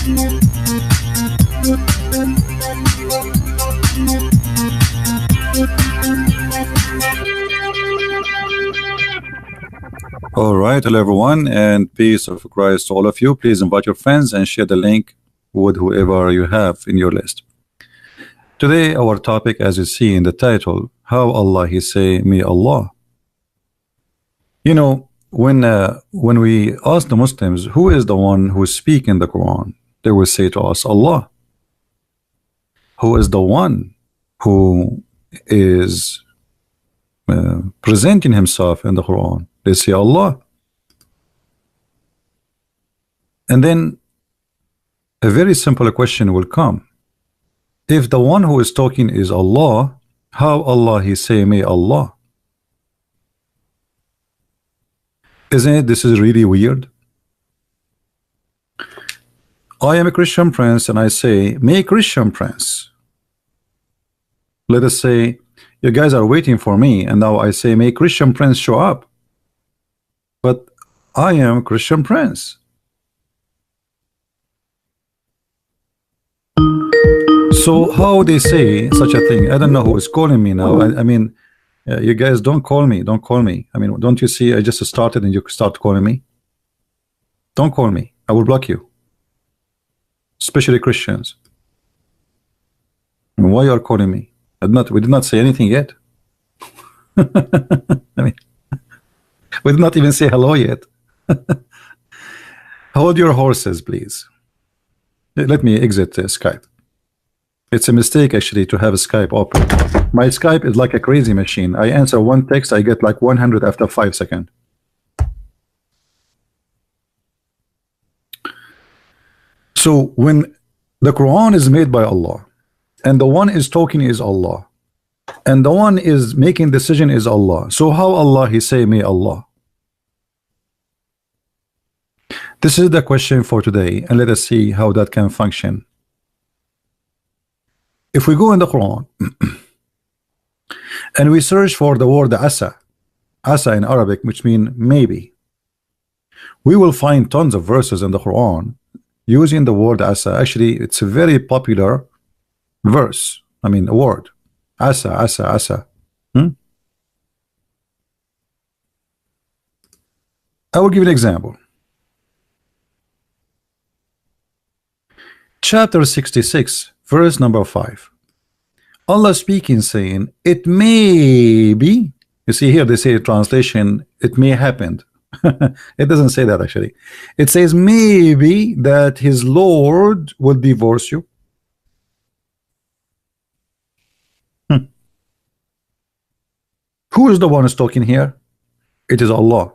All right, hello everyone, and peace of Christ to all of you. Please invite your friends and share the link with whoever you have in your list. Today, our topic, as you see in the title, how Allah He say, me Allah. You know, when we ask the Muslims, who is the one who is speaking the Quran, they will say to us, Allah. Who is the one who is presenting himself in the Quran? They say Allah. And then a very simple question will come. If the one who is talking is Allah, how Allah He say, me Allah? Isn't it? This is really weird. I am a Christian prince and I say, me Christian prince. Let us say you guys are waiting for me, and now I say, may Christian prince show up. But I am Christian prince. So how they say such a thing? I don't know who is calling me now. I mean, you guys don't call me. Don't call me. I mean, don't you see I just started and you start calling me? Don't call me. I will block you. Especially Christians. I mean, why you are calling me? We did not say anything yet. I mean, we did not even say hello yet. Hold your horses, please. Let me exit Skype. It's a mistake actually to have Skype open. My Skype is like a crazy machine. I answer one text, I get like 100 after 5 seconds. So when the Quran is made by Allah, and the one is talking is Allah, and the one is making decision is Allah, so how Allah He say, me Allah? This is the question for today, and let us see how that can function. If we go in the Quran and we search for the word asa in Arabic, which means maybe, we will find tons of verses in the Quran using the word asa. Actually, it's a very popular verse. I mean, a word. Asa. I will give you an example. Chapter 66, verse number 5. Allah speaking, saying, it may be. You see here, they say translation, it may happen. It doesn't say that actually. It says maybe that his Lord will divorce you. Who is the one who's talking here? It is Allah.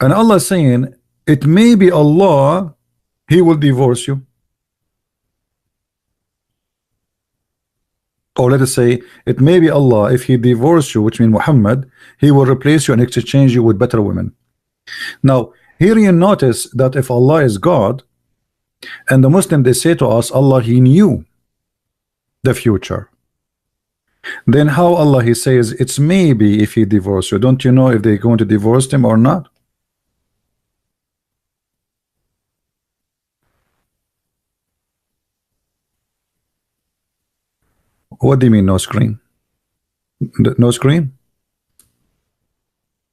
And Allah saying, it may be Allah, He will divorce you. Or let us say, it may be Allah, if He divorce you, which means Muhammad, He will replace you and exchange you with better women. Now, here you notice that if Allah is God, and the Muslim, they say to us, Allah, He knew the future. Then how Allah He says, it's maybe if He divorce you. Don't you know if they're going to divorce him or not? What do you mean no screen? No screen?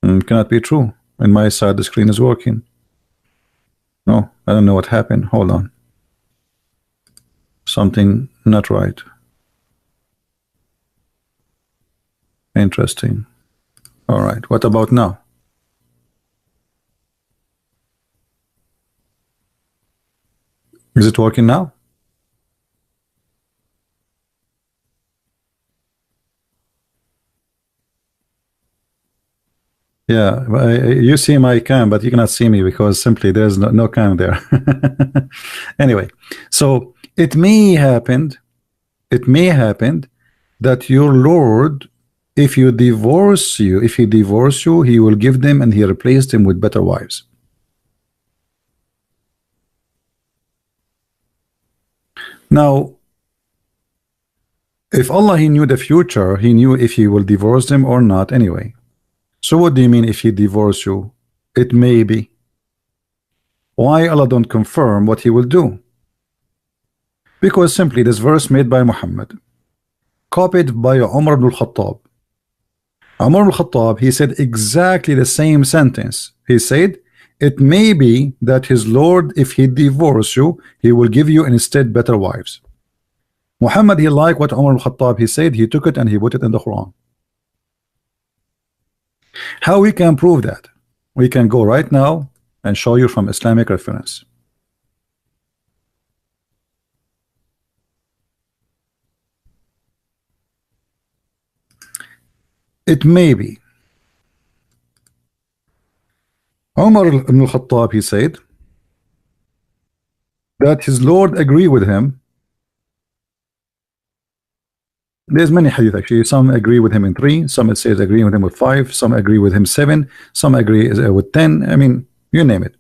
Cannot be true. On my side the screen is working. No, I don't know what happened. Hold on. Something not right. Interesting. All right, what about now? Is it working now? Yeah, you see my cam, but you cannot see me because simply there's no cam there. Anyway, so it may happen that your Lord, if He divorce you, He will give them and He replaced them with better wives. Now, if Allah, He knew the future, He knew if He will divorce them or not anyway. So what do you mean if He divorce you? It may be. Why Allah don't confirm what he will do? Because simply this verse made by Muhammad, copied by Umar ibn al-Khattab. Umar ibn al-Khattab, he said exactly the same sentence. He said, it may be that his Lord, if he divorce you, he will give you instead better wives. Muhammad, he liked what Umar al-Khattab he said, he took it and he put it in the Quran. How we can prove that? We can go right now and show you from Islamic reference. It may be. Umar ibn al-Khattab, he said that his Lord agreed with him. There's many hadith actually. Some agree with him in 3, some it says agree with him with 5, some agree with him 7, some agree with 10. I mean, you name it.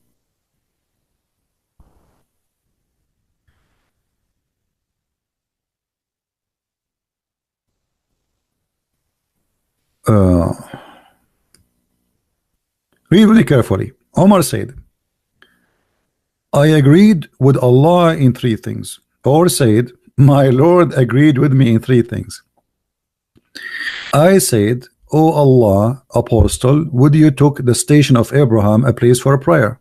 Read really carefully. Omar said, I agreed with Allah in 3 things, or said, my Lord agreed with me in 3 things. I said, O Allah, apostle, would you took the station of Abraham a place for a prayer?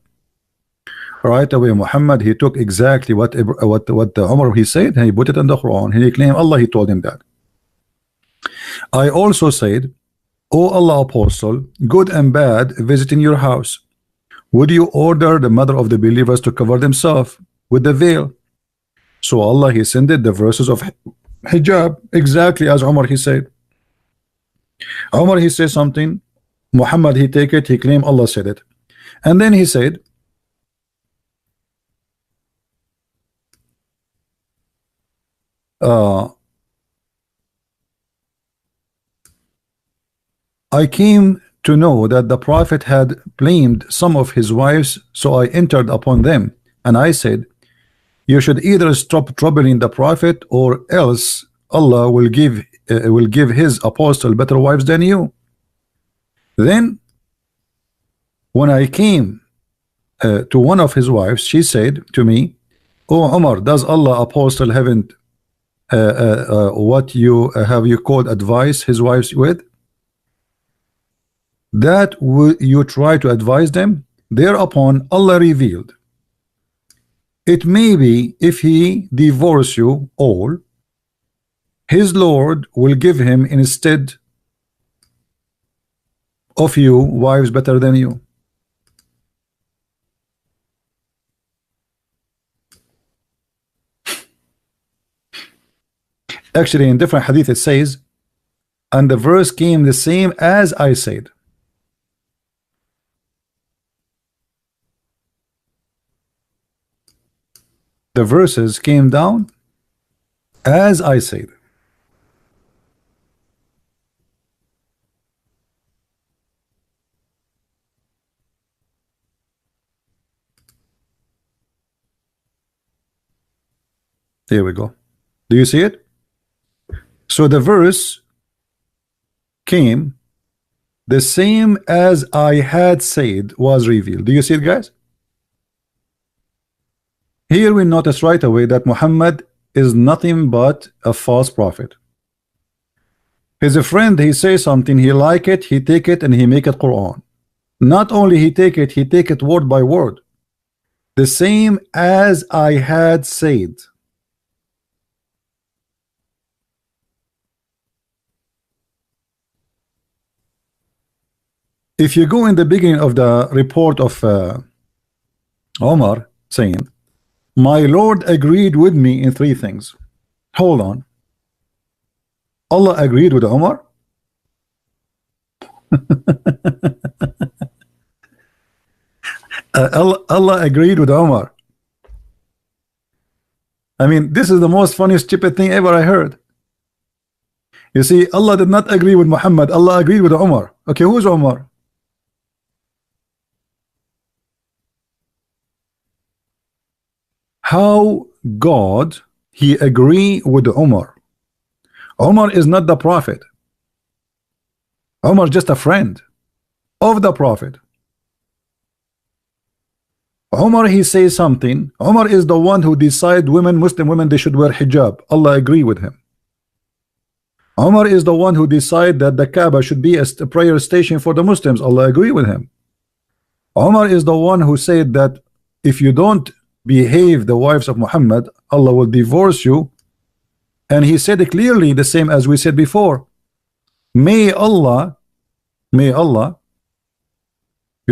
Right away, Muhammad, he took exactly what Umar he said, and he put it in the Quran, and he claimed Allah, he told him that. I also said, O Allah, apostle, good and bad visiting your house, would you order the mother of the believers to cover themselves with the veil? So Allah, he sent the verses of hijab exactly as Umar he said. Umar he said something, Muhammad he take it, he claimed Allah said it, and then he said, I came to know that the Prophet had blamed some of his wives, so I entered upon them, and I said, you should either stop troubling the Prophet, or else Allah will give his apostle better wives than you. Then when I came to one of his wives, she said to me, oh Umar, does Allah apostle haven't what you have you called advice his wives with? That you try to advise them? Thereupon Allah revealed, it may be if he divorce you all, his Lord will give him instead of you wives better than you. Actually, in different hadith it says, and the verse came the same as I said. The verses came down as I said. Here we go. Do you see it? So the verse came the same as I had said was revealed. Do you see it, guys? Here we notice right away that Muhammad is nothing but a false prophet. His friend, he says something, he like it, he take it and he make it Quran. Not only he take it word by word. The same as I had said. If you go in the beginning of the report of Omar saying, my Lord agreed with me in 3 things. Hold on. Allah agreed with Omar? Allah agreed with Omar. I mean, this is the most funny stupid thing ever I heard. You see, Allah did not agree with Muhammad. Allah agreed with Omar. Okay, who's Omar? How God he agree with Omar? Omar is not the prophet. Omar just a friend of the prophet. Umar, he says something. Umar is the one who decide women, Muslim women, they should wear hijab. Allah agree with him. Umar is the one who decide that the Kaaba should be a prayer station for the Muslims. Allah agree with him. Umar is the one who said that if you don't behave the wives of Muhammad, Allah will divorce you. And he said it clearly, the same as we said before. May Allah, you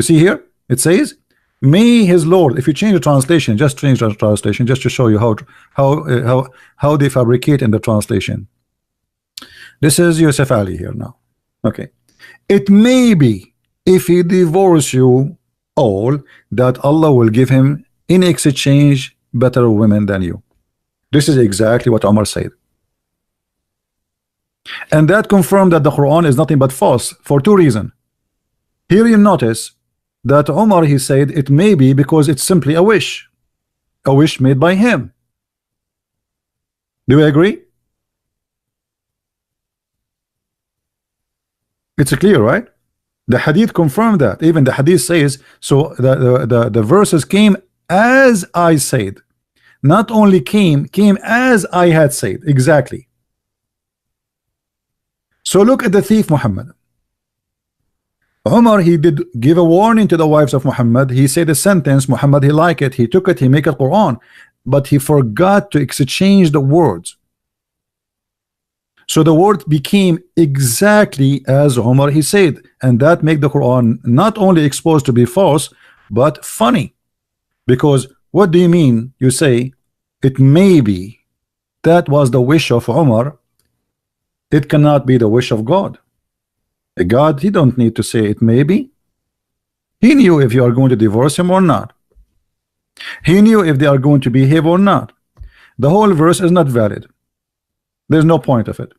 see here, it says, may his Lord. If you change the translation, just change the translation, just to show you how they fabricate in the translation. This is Yusuf Ali here now. Okay. It may be, if he divorce you all, that Allah will give him in exchange better women than you. This is exactly what Umar said. And that confirmed that the Quran is nothing but false for two reasons. Here you notice that Umar, he said it may be because it's simply a wish made by him. Do we agree? It's clear, right? The hadith confirmed that. Even the hadith says, so the verses came as I said. Not only came as I had said. Exactly. So look at the thief Muhammad. Umar, he did give a warning to the wives of Muhammad. He said a sentence, Muhammad, he liked it, he took it, he make it Quran, but he forgot to exchange the words. So the word became exactly as Umar he said, and that make the Quran not only exposed to be false, but funny. Because what do you mean? You say it may be that was the wish of Umar. It cannot be the wish of God. God, he don't need to say it may be. He knew if you are going to divorce him or not. He knew if they are going to behave or not. The whole verse is not valid. There's no point of it.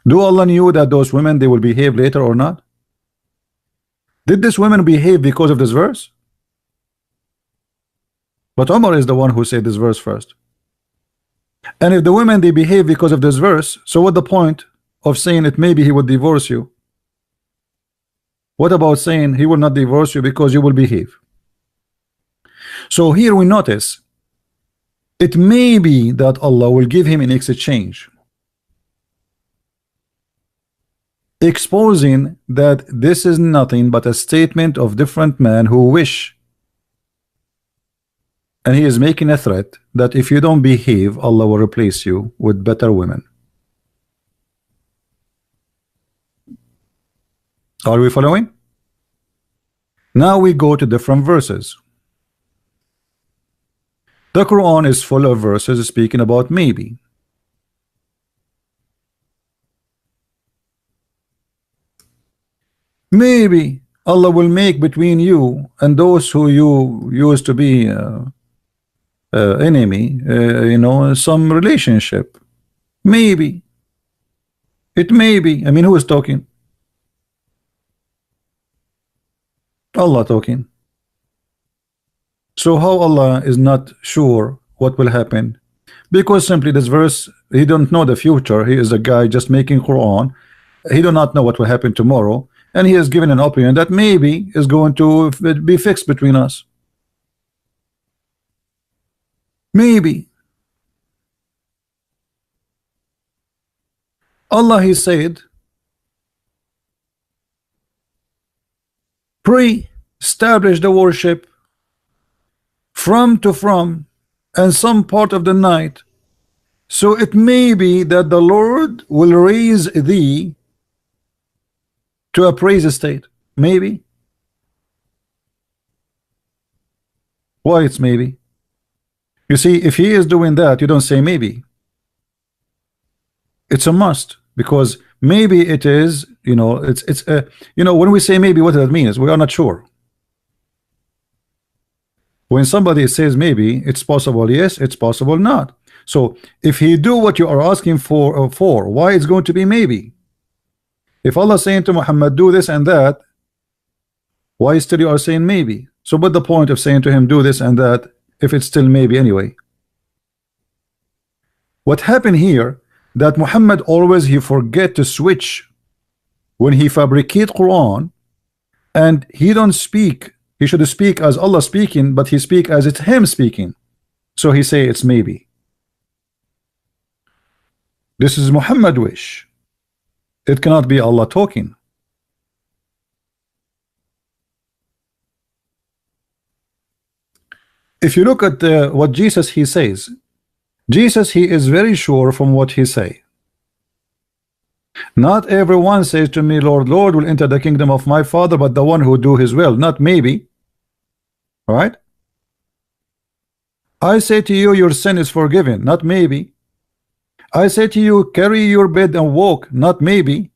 Do Allah knew that those women, they will behave later or not? Did this women behave because of this verse? But Umar is the one who said this verse first. And if the women, they behave because of this verse, so what the point of saying it maybe he would divorce you? What about saying he will not divorce you because you will behave? So here we notice it may be that Allah will give him in exchange, exposing that this is nothing but a statement of different man who wish, and he is making a threat that if you don't behave, Allah will replace you with better women. Are we following? Now we go to different verses. The Quran is full of verses speaking about maybe. Maybe Allah will make between you and those who you used to be enemy, you know, some relationship. Maybe. It may be. I mean, who is talking? Allah talking. So how Allah is not sure what will happen? Because simply this verse, he don't know the future. He is a guy just making Quran. He do not know what will happen tomorrow, and he has given an opinion that maybe is going to be fixed between us. Maybe. Allah, he said, establish the worship from to from and some part of the night, so it may be that the Lord will raise thee to a praise state. Maybe. Why it's maybe? You see, if he is doing that, you don't say maybe. It's a must, because maybe it is, you know, it's you know, when we say maybe, what does that mean? Is we are not sure. When somebody says maybe, it's possible yes, it's possible not. So if he do what you are asking for, why it's going to be maybe? If Allah saying to Muhammad, do this and that, why still you are saying maybe? So what the point of saying to him, do this and that, if it's still maybe anyway? What happened here, that Muhammad always, he forget to switch when he fabricate Quran, and he don't speak He should speak as Allah speaking, but he speak as it's him speaking. So he say it's maybe. This is Muhammad wish. It cannot be Allah talking. If you look at what Jesus he says, Jesus he is very sure from what he say. Not everyone says to me, Lord, Lord, will enter the kingdom of my Father, but the one who do his will. Not maybe. Right? I say to you, your sin is forgiven. Not maybe. I say to you, carry your bed and walk. Not maybe.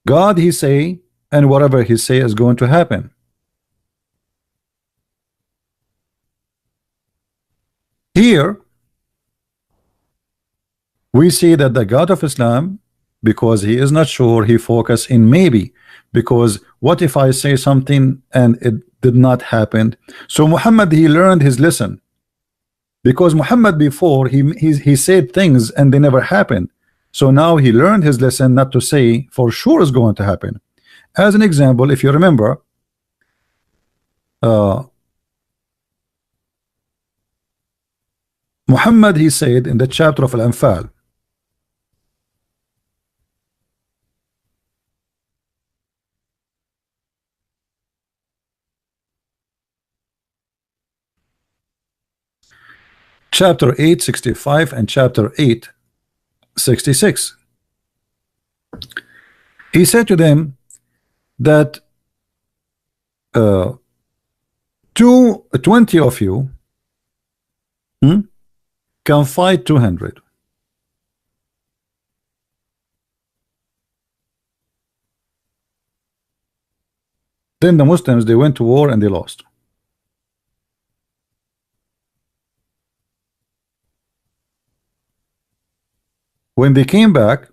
God he say, and whatever he say is going to happen. Here we see that the God of Islam, because he is not sure, he focus in maybe, because what if I say something and it did not happen? So Muhammad he learned his lesson, because Muhammad before he said things and they never happened. So now he learned his lesson not to say for sure is going to happen. As an example, if you remember, Muhammad he said in the chapter of Al-Anfal, chapter 8:65 and chapter 8:66, he said to them that 20 of you can fight 200. Then the Muslims they went to war and they lost. When they came back,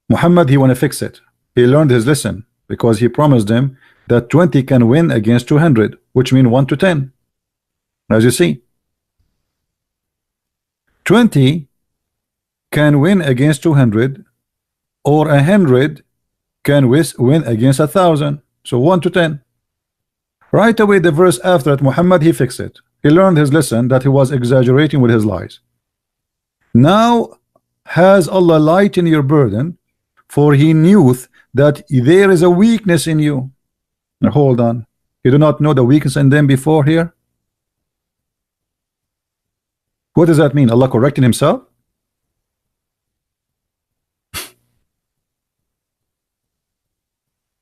Muhammad he want to fix it. He learned his lesson, because he promised them that 20 can win against 200, which means 1 to 10. As you see, 20 can win against 200, or 100 can win against 1,000. So 1 to 10. Right away the verse after it, Muhammad he fixed it. He learned his lesson that he was exaggerating with his lies. Now has Allah lightened your burden, for he knew that there is a weakness in you. Now hold on, you do not know the weakness in them before here? What does that mean? Allah correcting himself?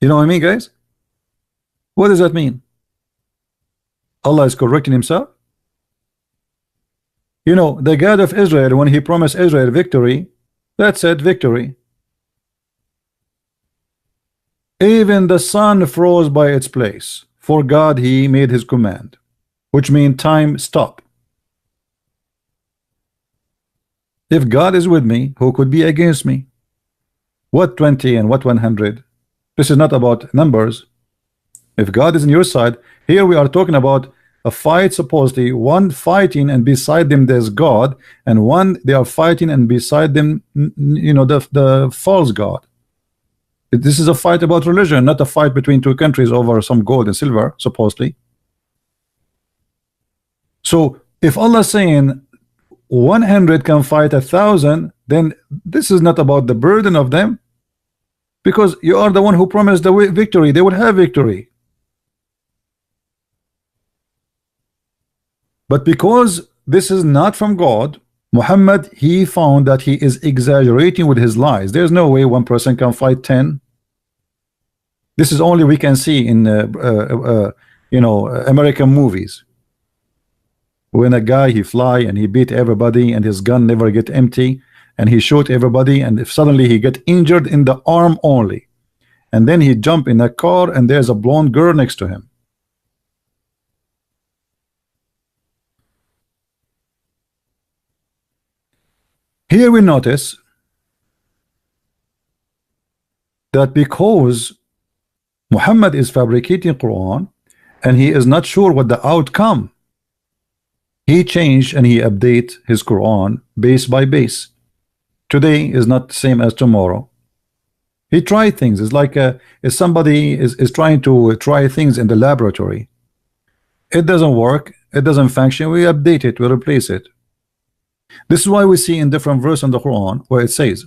You know what I mean, guys? What does that mean? Allah is correcting himself? You know, the God of Israel, when he promised Israel victory, that said victory. Even the sun froze by its place, for God he made his command, which means time stop. If God is with me, who could be against me? What 20 and what 100? This is not about numbers. If God is on your side, here we are talking about a fight, supposedly one fighting and beside them there's God, and one they are fighting and beside them, you know, the false God. This is a fight about religion, not a fight between two countries over some gold and silver, supposedly. So if Allah is saying 100 can fight 1,000, then this is not about the burden of them, because you are the one who promised the victory. They would have victory. But because this is not from God, Muhammad he found that he is exaggerating with his lies. There's no way one person can fight 10. This is only we can see in you know, American movies, when a guy he fly and he beat everybody and his gun never get empty, and he shoot everybody, and if suddenly he get injured in the arm only, and then he jump in a car and there's a blonde girl next to him. Here we notice that because Muhammad is fabricating Quran and he is not sure what the outcome, he changed and he update his Quran base by base. Today is not the same as tomorrow. He tried things. It's like if somebody is trying to try things in the laboratory. It doesn't work. It doesn't function. We update it. We replace it. This is why we see in different verses in the Quran where it says,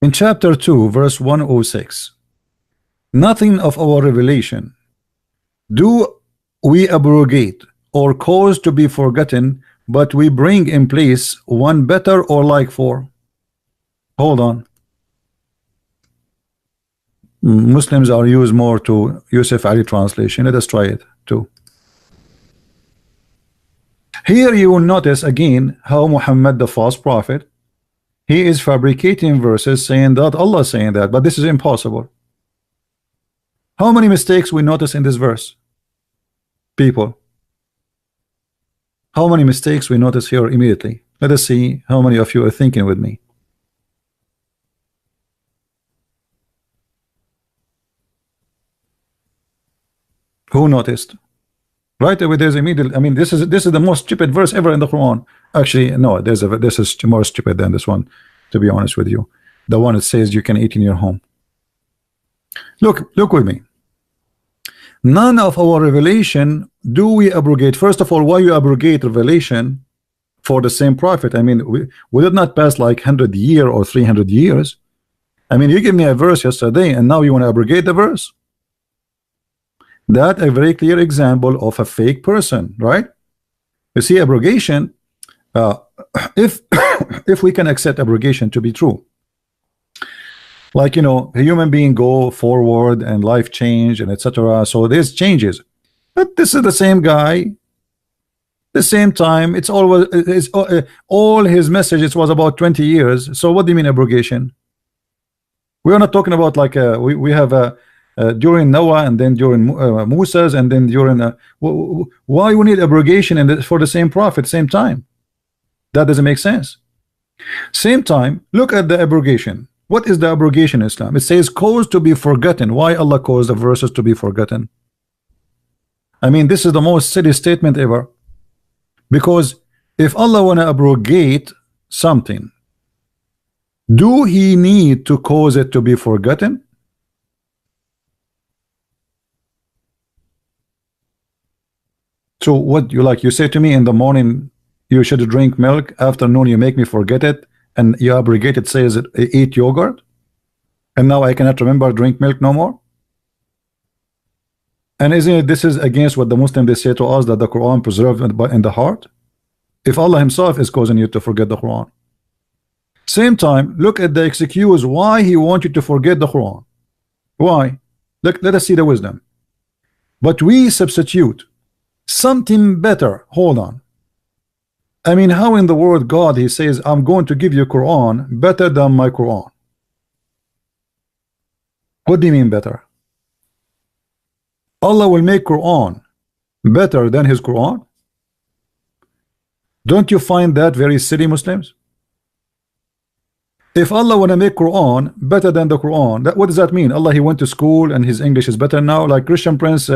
in chapter 2, verse 106, nothing of our revelation do we abrogate or cause to be forgotten, but we bring in place one better or like for. Hold on. Muslims are used more to Yusuf Ali translation. Let us try it too. Here you will notice again how Muhammad, the false prophet, he is fabricating verses saying that Allah is saying that, but this is impossible. How many mistakes we notice in this verse? People, how many mistakes we notice here immediately? Let us see how many of you are thinking with me. Who noticed? Right away, there's immediate. I mean, this is the most stupid verse ever in the Quran. Actually, no, this is more stupid than this one. To be honest with you, the one that says you can eat in your home. Look with me. None of our revelation do we abrogate. First of all, why you abrogate revelation for the same prophet? I mean, we did not pass like 100 years or 300 years. I mean, you give me a verse yesterday, and now you want to abrogate the verse. That a very clear example of a fake person, right? You see, abrogation. If if we can accept abrogation to be true, like, you know, a human being go forward and life change and etc. So there's changes, but this is the same guy, the same time. It's always all his messages was about 20 years. So what do you mean abrogation? We are not talking about like we have a during Noah and then during Moses and then during why we need abrogation for the same prophet same time? That doesn't make sense. Same time, look at the abrogation. What is the abrogation in Islam? It says cause to be forgotten. Why Allah caused the verses to be forgotten? I mean, this is the most silly statement ever. Because if Allah want to abrogate something, do he need to cause it to be forgotten? So what you say to me in the morning you should drink milk, afternoon you make me forget it, and you abrogate it, says it, eat yogurt, and now I cannot remember drink milk no more. And isn't it this is against what the Muslims they say to us, that the Quran preserved in the heart? If Allah himself is causing you to forget the Quran. Same time, look at the excuse why he wants you to forget the Quran. Why? Let us see the wisdom. But we substitute something better. Hold on. I mean, how in the word God he says I'm going to give you Quran better than my Quran? What do you mean better? Allah will make Quran better than his Quran? Don't you find that very silly, Muslims? If Allah want to make Quran better than the Quran, what does that mean? Allah, he went to school and his English is better now? Like Christian Prince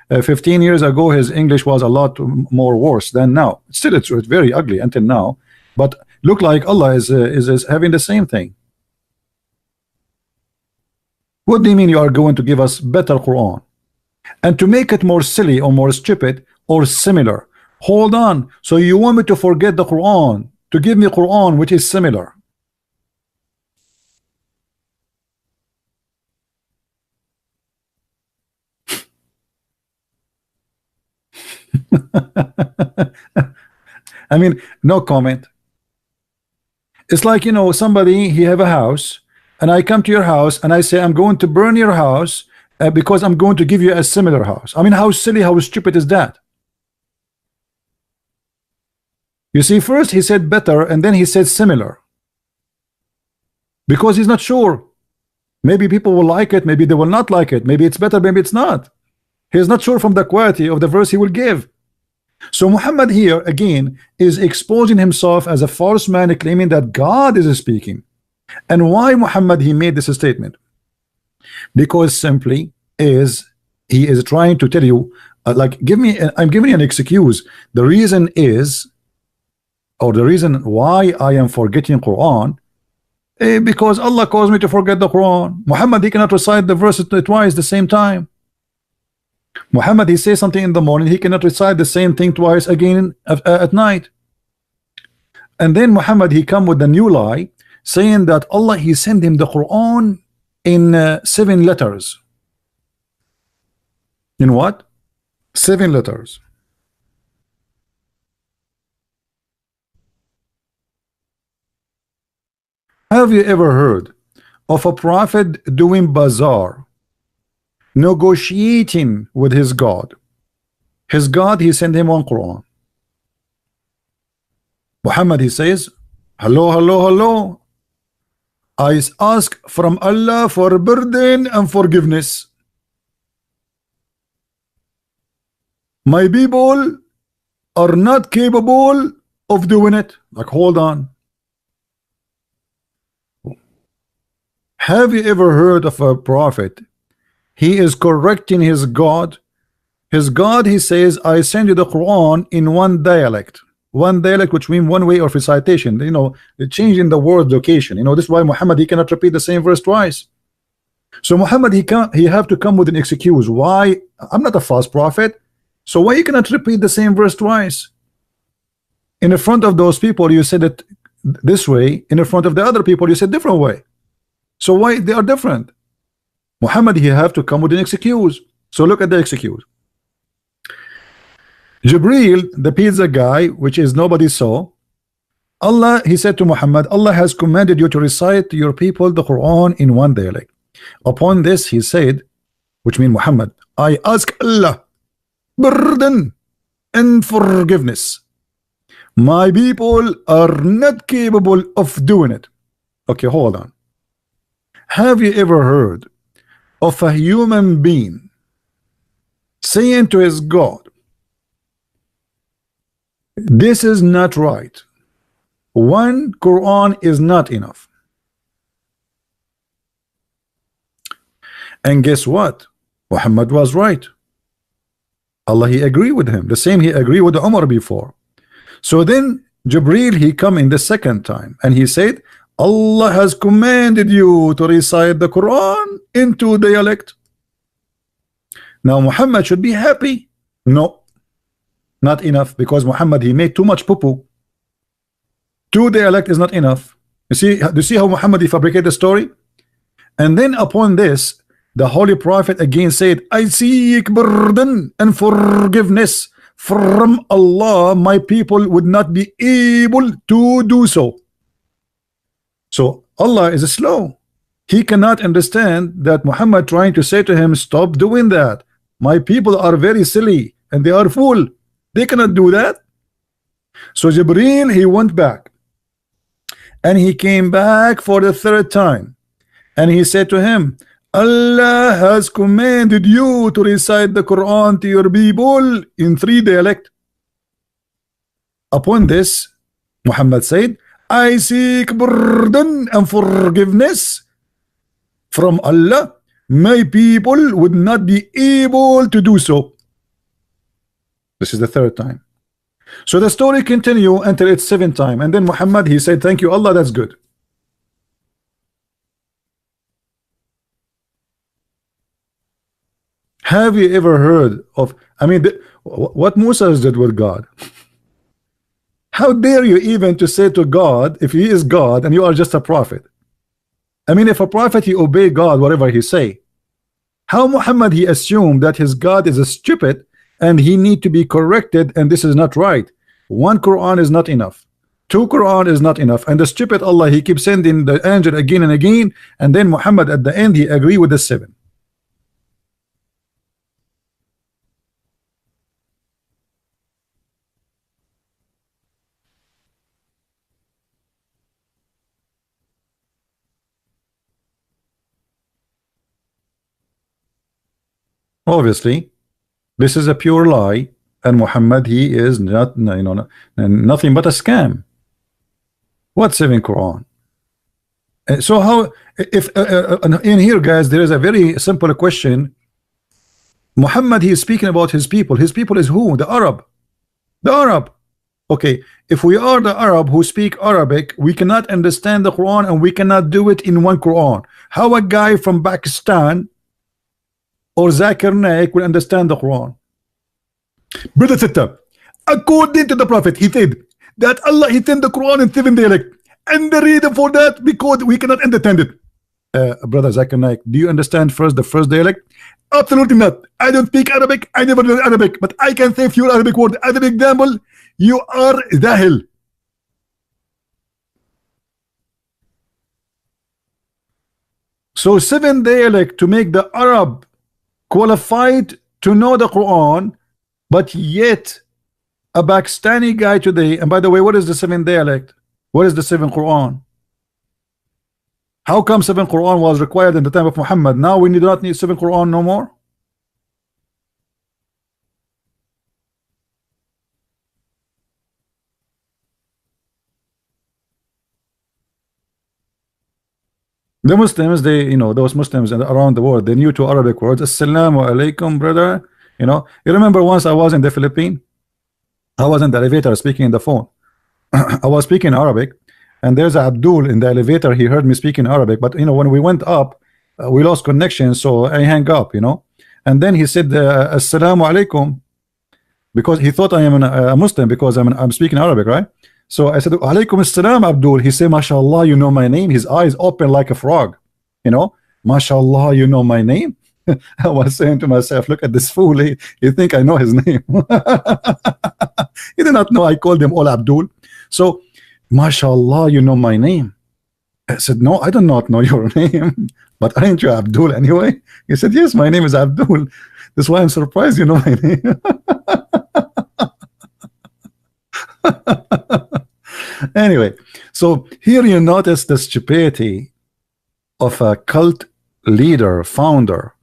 15 years ago, his English was a lot more worse than now. Still, it's very ugly until now. But look like Allah is having the same thing. What do you mean you are going to give us better Quran? And to make it more silly or more stupid or similar. Hold on. So you want me to forget the Quran, to give me Quran which is similar? I mean, no comment. It's like, you know, somebody, he have a house and I come to your house and I say I'm going to burn your house because I'm going to give you a similar house. I mean, how silly, how stupid is that? You see, first he said better and then he said similar, because he's not sure. Maybe people will like it, maybe they will not like it, maybe it's better, maybe it's not. He's not sure from the quality of the verse he will give. So Muhammad here again is exposing himself as a false man, claiming that God is speaking. And why Muhammad he made this statement? Because simply he is trying to tell you Like, I'm giving you an excuse. The reason is, or the reason why I am forgetting Quran, because Allah caused me to forget the Quran. Muhammad, he cannot recite the verse twice the same time. Muhammad, he says something in the morning, he cannot recite the same thing twice again at night. And then Muhammad, he come with the new lie, saying that Allah, he sent him the Quran in 7 letters. In what? 7 letters. Have you ever heard of a prophet doing bazaar, negotiating with his God? His God, he sent him one Quran. Muhammad, he says, hello, hello, hello. I ask from Allah for burden and forgiveness. My people are not capable of doing it. Like, hold on. Have you ever heard of a prophet? He is correcting his God. His God, he says, I send you the Quran in one dialect. One dialect, which means one way of recitation. You know, changing the word location. You know, this is why Muhammad, he cannot repeat the same verse twice. So Muhammad, he have to come with an excuse. Why? I'm not a false prophet. So why you cannot repeat the same verse twice? In the front of those people, you said it this way. In the front of the other people, you said different way. So why they are different? Muhammad, he have to come with an excuse. So look at the excuse. Jibreel, the pizza guy, which is nobody saw, Allah, he said to Muhammad, Allah has commanded you to recite to your people the Quran in one dialect. Upon this, he said, which means Muhammad, I ask Allah burden and forgiveness. My people are not capable of doing it. Okay, hold on. Have you ever heard of a human being saying to his God, this is not right, one Quran is not enough? And guess what? Muhammad was right. Allah, he agreed with him. The same he agreed with Umar before. So then Jibreel, he come in the second time and he said, Allah has commanded you to recite the Quran in 2 dialect. Now Muhammad should be happy. No, not enough, because Muhammad, he made too much poo-poo. 2 dialect is not enough. Do you see how Muhammad, he fabricated the story? And then upon this, the Holy Prophet again said, I seek burden and forgiveness from Allah. My people would not be able to do so. So Allah is slow. He cannot understand that Muhammad trying to say to him, stop doing that. My people are very silly and they are fool. They cannot do that. So Jibreel, he went back and he came back for the 3rd time and he said to him, Allah has commanded you to recite the Quran to your people in 3 dialect. Upon this, Muhammad said, I seek burden and forgiveness from Allah. My people would not be able to do so. This is the 3rd time. So the story continue until it's 7th time, and then Muhammad, he said, thank you Allah, that's good. Have you ever heard of, I mean, what Moses did with God? How dare you even to say to God, if he is God and you are just a prophet? I mean, if a prophet, he obey God whatever he say, how Muhammad, he assumed that his God is a stupid and he need to be corrected, and this is not right. 1 Quran is not enough. 2 Quran is not enough. And the stupid Allah, he keeps sending the angel again and again, and then Muhammad at the end, he agree with the 7. Obviously, this is a pure lie, and Muhammad, he is not, you know, nothing but a scam. What 7 Quran? So how, if in here, guys, there is a very simple question. Muhammad, he is speaking about his people. His people is who? The Arab. The Arab. Okay, if we are the Arab who speak Arabic, we cannot understand the Quran and we cannot do it in one Quran. How a guy from Pakistan or Zakir Naik will understand the Quran? Brother Sister, according to the Prophet, he said that Allah he sent the Quran in 7 dialect. And the reason for that, because we cannot understand it. Brother Zakir Naik, do you understand the first dialect? Absolutely not. I don't speak Arabic. I never learned Arabic, but I can say few Arabic words. As an example, you are Zahil. So 7 dialect to make the Arab qualified to know the Quran, but yet a Pakistani guy today, and by the way, what is the 7 dialect? What is the 7 Quran? How come 7 Quran was required in the time of Muhammad? Now we do not need 7 Quran no more? The Muslims, they, those Muslims around the world, they knew 2 Arabic words. Assalamu alaikum, brother. You remember once I was in the Philippines, I was in the elevator speaking in the phone. I was speaking Arabic, and there's Abdul in the elevator. He heard me speaking Arabic, but when we went up, we lost connection, so I hang up, and then he said Assalamu alaikum, because he thought I am a Muslim because I'm speaking Arabic, right? So I said, Alaikum assalam, Abdul. He said, MashaAllah, you know my name. His eyes open like a frog. MashaAllah, you know my name. I was saying to myself, look at this fool. He think I know his name. He did not know I called him all Abdul. So, MashaAllah, you know my name. I said, no, I do not know your name. But aren't you Abdul anyway? He said, yes, my name is Abdul. That's why I'm surprised you know my name. Anyway, so here you notice the stupidity of a cult leader, founder,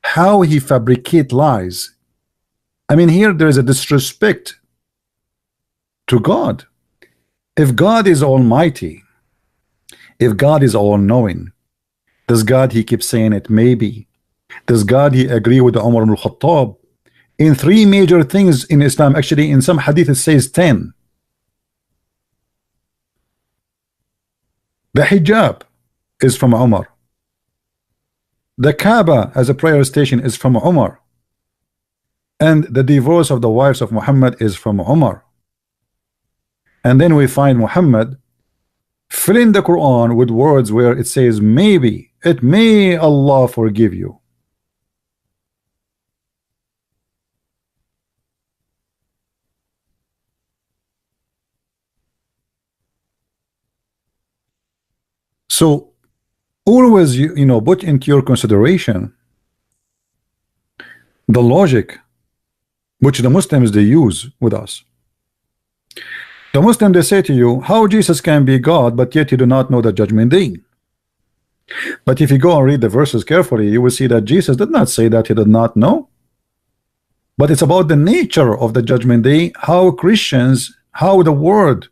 how he fabricate lies. I mean, here there is a disrespect to God. If God is almighty, if God is all-knowing, does God, he keeps saying it, maybe, does God, he agree with Umar ibn al-Khattab in 3 major things in Islam? Actually, in some hadith it says 10. The hijab is from Umar. The Kaaba as a prayer station is from Umar. And the divorce of the wives of Muhammad is from Umar. And then we find Muhammad filling the Quran with words where it says, maybe, it may Allah forgive you. So always put into your consideration the logic which the Muslims they use with us. The Muslims they say to you, how Jesus can be God, but yet you do not know the judgment day. But if you go and read the verses carefully, you will see that Jesus did not say that he did not know. But it's about the nature of the judgment day, how Christians, how the world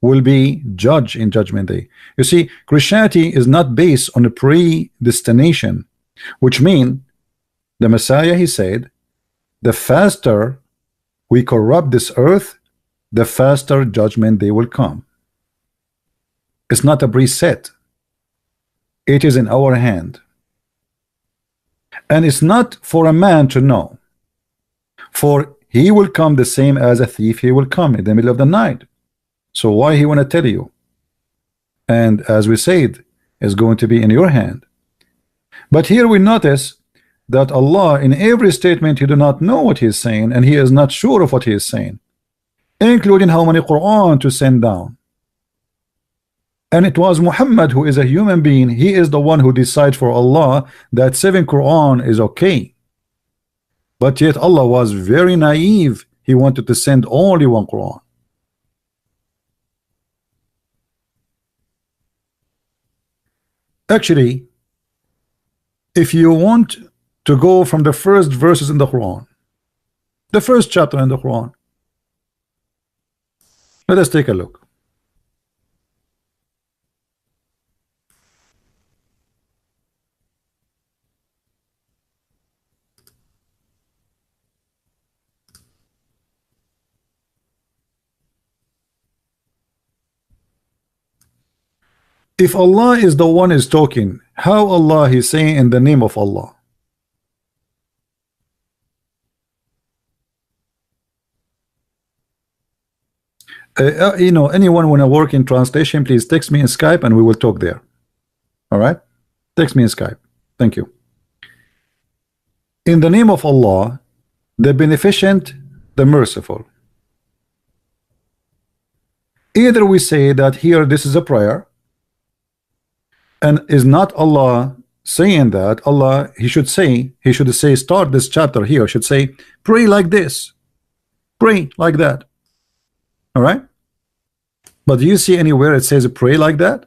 will be judged in judgment day. You see, Christianity is not based on a predestination, which means the Messiah, he said, the faster we corrupt this earth, the faster judgment day will come. It's not a preset. It is in our hand. And it's not for a man to know. For he will come the same as a thief, he will come in the middle of the night. So why he want to tell you? And as we said, is going to be in your hand. But here we notice that Allah, in every statement, he do not know what he is saying, and he is not sure of what he is saying, including how many Quran to send down. And it was Muhammad, who is a human being, he is the one who decides for Allah that 7 Quran is okay. But yet Allah was very naive. He wanted to send only 1 Quran. Actually, if you want to go from the first verses in the Quran, the first chapter in the Quran, let us take a look. If Allah is the one is talking, how Allah is saying in the name of Allah? You know, anyone want to work in translation, please text me in Skype and we will talk there. All right, text me in Skype. Thank you. In the name of Allah, the beneficent, the merciful. Either we say that here this is a prayer, and is not Allah saying that. Allah, he should say start this chapter here, should say pray like this, pray like that. All right, but do you see anywhere it says pray like that?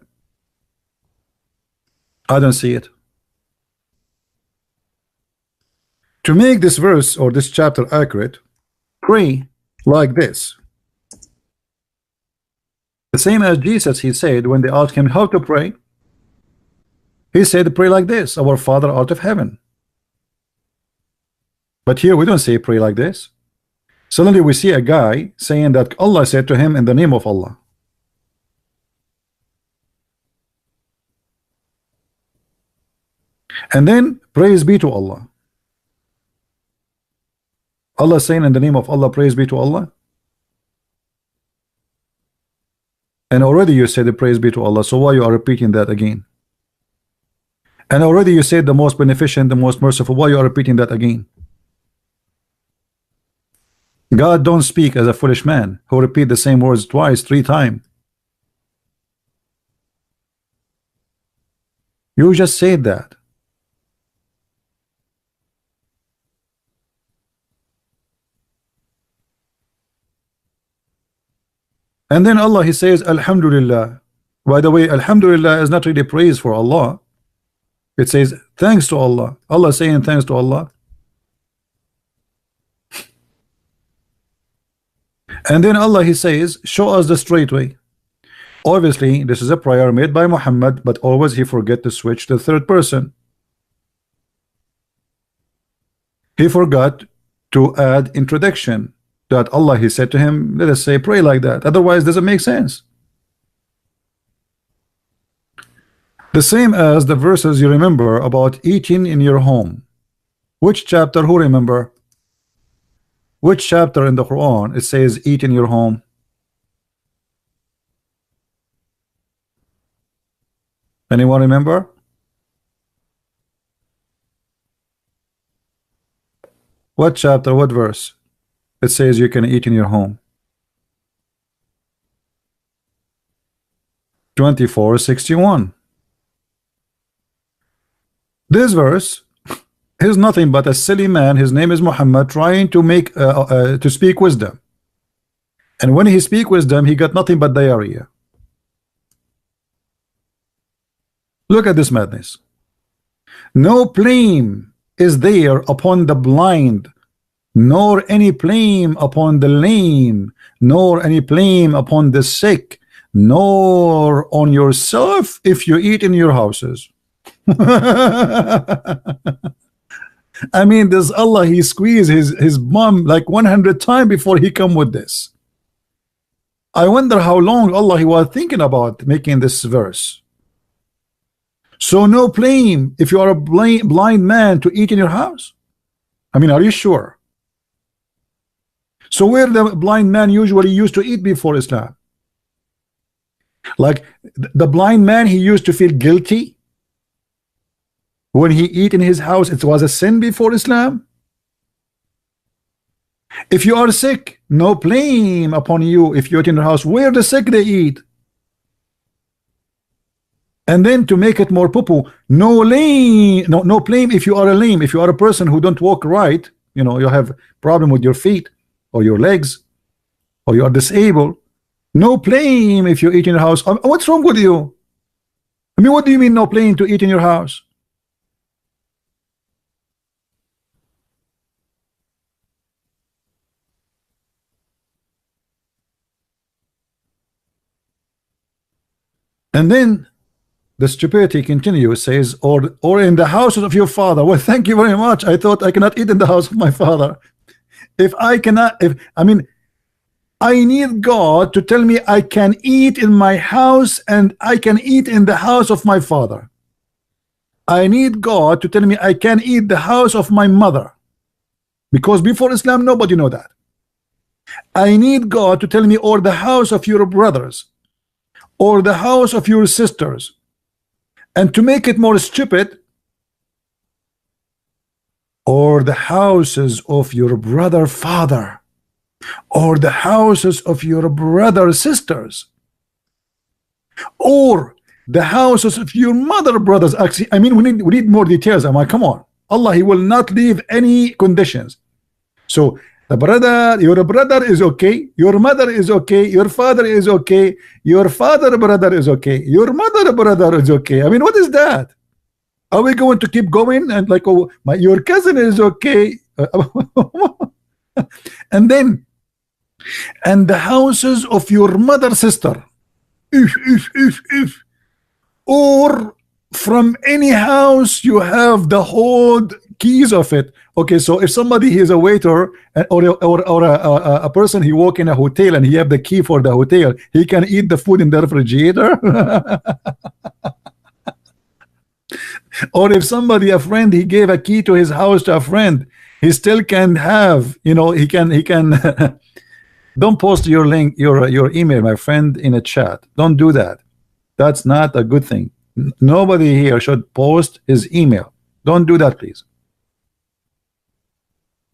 I don't see it. To make this verse or this chapter accurate, pray like this. The same as Jesus, he said when they asked him how to pray, he said pray like this, our Father out of heaven. But here we don't say pray like this. Suddenly we see a guy saying that Allah said to him in the name of Allah. And then praise be to Allah. Allah saying in the name of Allah, praise be to Allah. And already you said the praise be to Allah, so why you are repeating that again? And already you said the most beneficent, the most merciful, why you are repeating that again? God don't speak as a foolish man who repeat the same words twice, 3 times. You just said that. And then Allah, he says Alhamdulillah. By the way, Alhamdulillah is not really praise for Allah. It says thanks to Allah. Allah saying thanks to Allah. And then Allah, he says show us the straight way. Obviously this is a prayer made by Muhammad, but always he forget to switch to third person. He forgot to add introduction. That Allah, he said to him, let us say pray like that, otherwise doesn't make sense. The same as the verses you remember about eating in your home. Which chapter, who remember? Which chapter in the Quran it says eat in your home? Anyone remember? What chapter, what verse? It says you can eat in your home. 24:61. This verse is nothing but a silly man, his name is Muhammad, trying to make to speak wisdom, and when he speak wisdom he got nothing but diarrhea. Look at this madness. No blame is there upon the blind, nor any blame upon the lame, nor any blame upon the sick, nor on yourself if you eat in your houses. I mean, this Allah, he squeezed his bum like 100 times before he come with this. I wonder how long Allah he was thinking about making this verse. So no blame if you are a blind man to eat in your house. I mean, are you sure? So where the blind man usually used to eat before Islam? Like the blind man, he used to feel guilty when he eat in his house. It was a sin before Islam. If you are sick, no blame upon you if you eat in your house. Where the sick they eat. And then to make it more poo-poo, no blame if you are a lame, if you are a person who don't walk right, you know, you have problem with your feet or your legs, or you are disabled, no blame if you eat in your house. What's wrong with you? I mean, what do you mean no blame to eat in your house? And then the stupidity continues, says, or in the houses of your father. Well, thank you very much. I thought I cannot eat in the house of my father. If I cannot, I mean, I need God to tell me I can eat in my house and I can eat in the house of my father. I need God to tell me I can eat the house of my mother, because before Islam nobody know that. I need God to tell me, or the house of your brothers, or the house of your sisters. And to make it more stupid, or the houses of your brother father, or the houses of your brother sisters, or the houses of your mother brothers. Actually, I mean, we need more details. I'm like, come on, Allah, He will not leave any conditions. So the brother, your brother is okay, your mother is okay, your father is okay, your father brother is okay, your mother brother is okay. I mean, what is that? Are we going to keep going and like, oh, your cousin is okay? And then, and the houses of your mother sister, if or from any house you have the whole keys of it. Okay, so if somebody is a waiter or a person, he work in a hotel and he have the key for the hotel, he can eat the food in the refrigerator. Or if somebody, a friend, he gave a key to his house to a friend, he still can have, you know, he can don't post your link, your email, my friend, in a chat. Don't do that. That's not a good thing. Nobody here should post his email. Don't do that, please.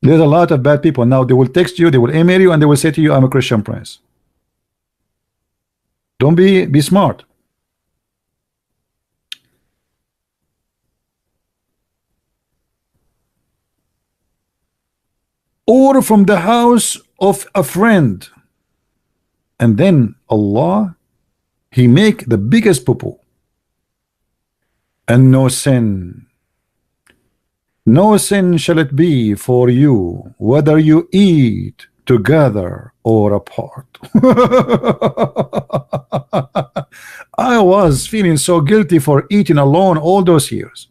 There's a lot of bad people now. They will text you, they will email you, and they will say to you, I'm a Christian Prince. Don't be smart. Or from the house of a friend. And then Allah, He make the biggest poo-poo. And no sin. No sin shall it be for you, whether you eat together or apart. I was feeling so guilty for eating alone all those years.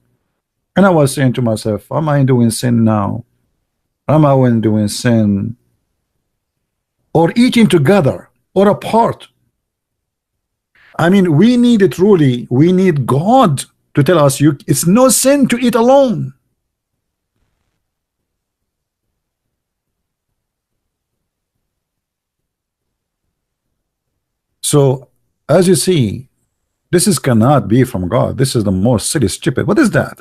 And I was saying to myself, am I doing sin now? Am I doing sin? Or eating together or apart? I mean, we need it truly. We need God to tell us, it's no sin to eat alone. So, as you see, this cannot be from God. This is the most silly, stupid. What is that?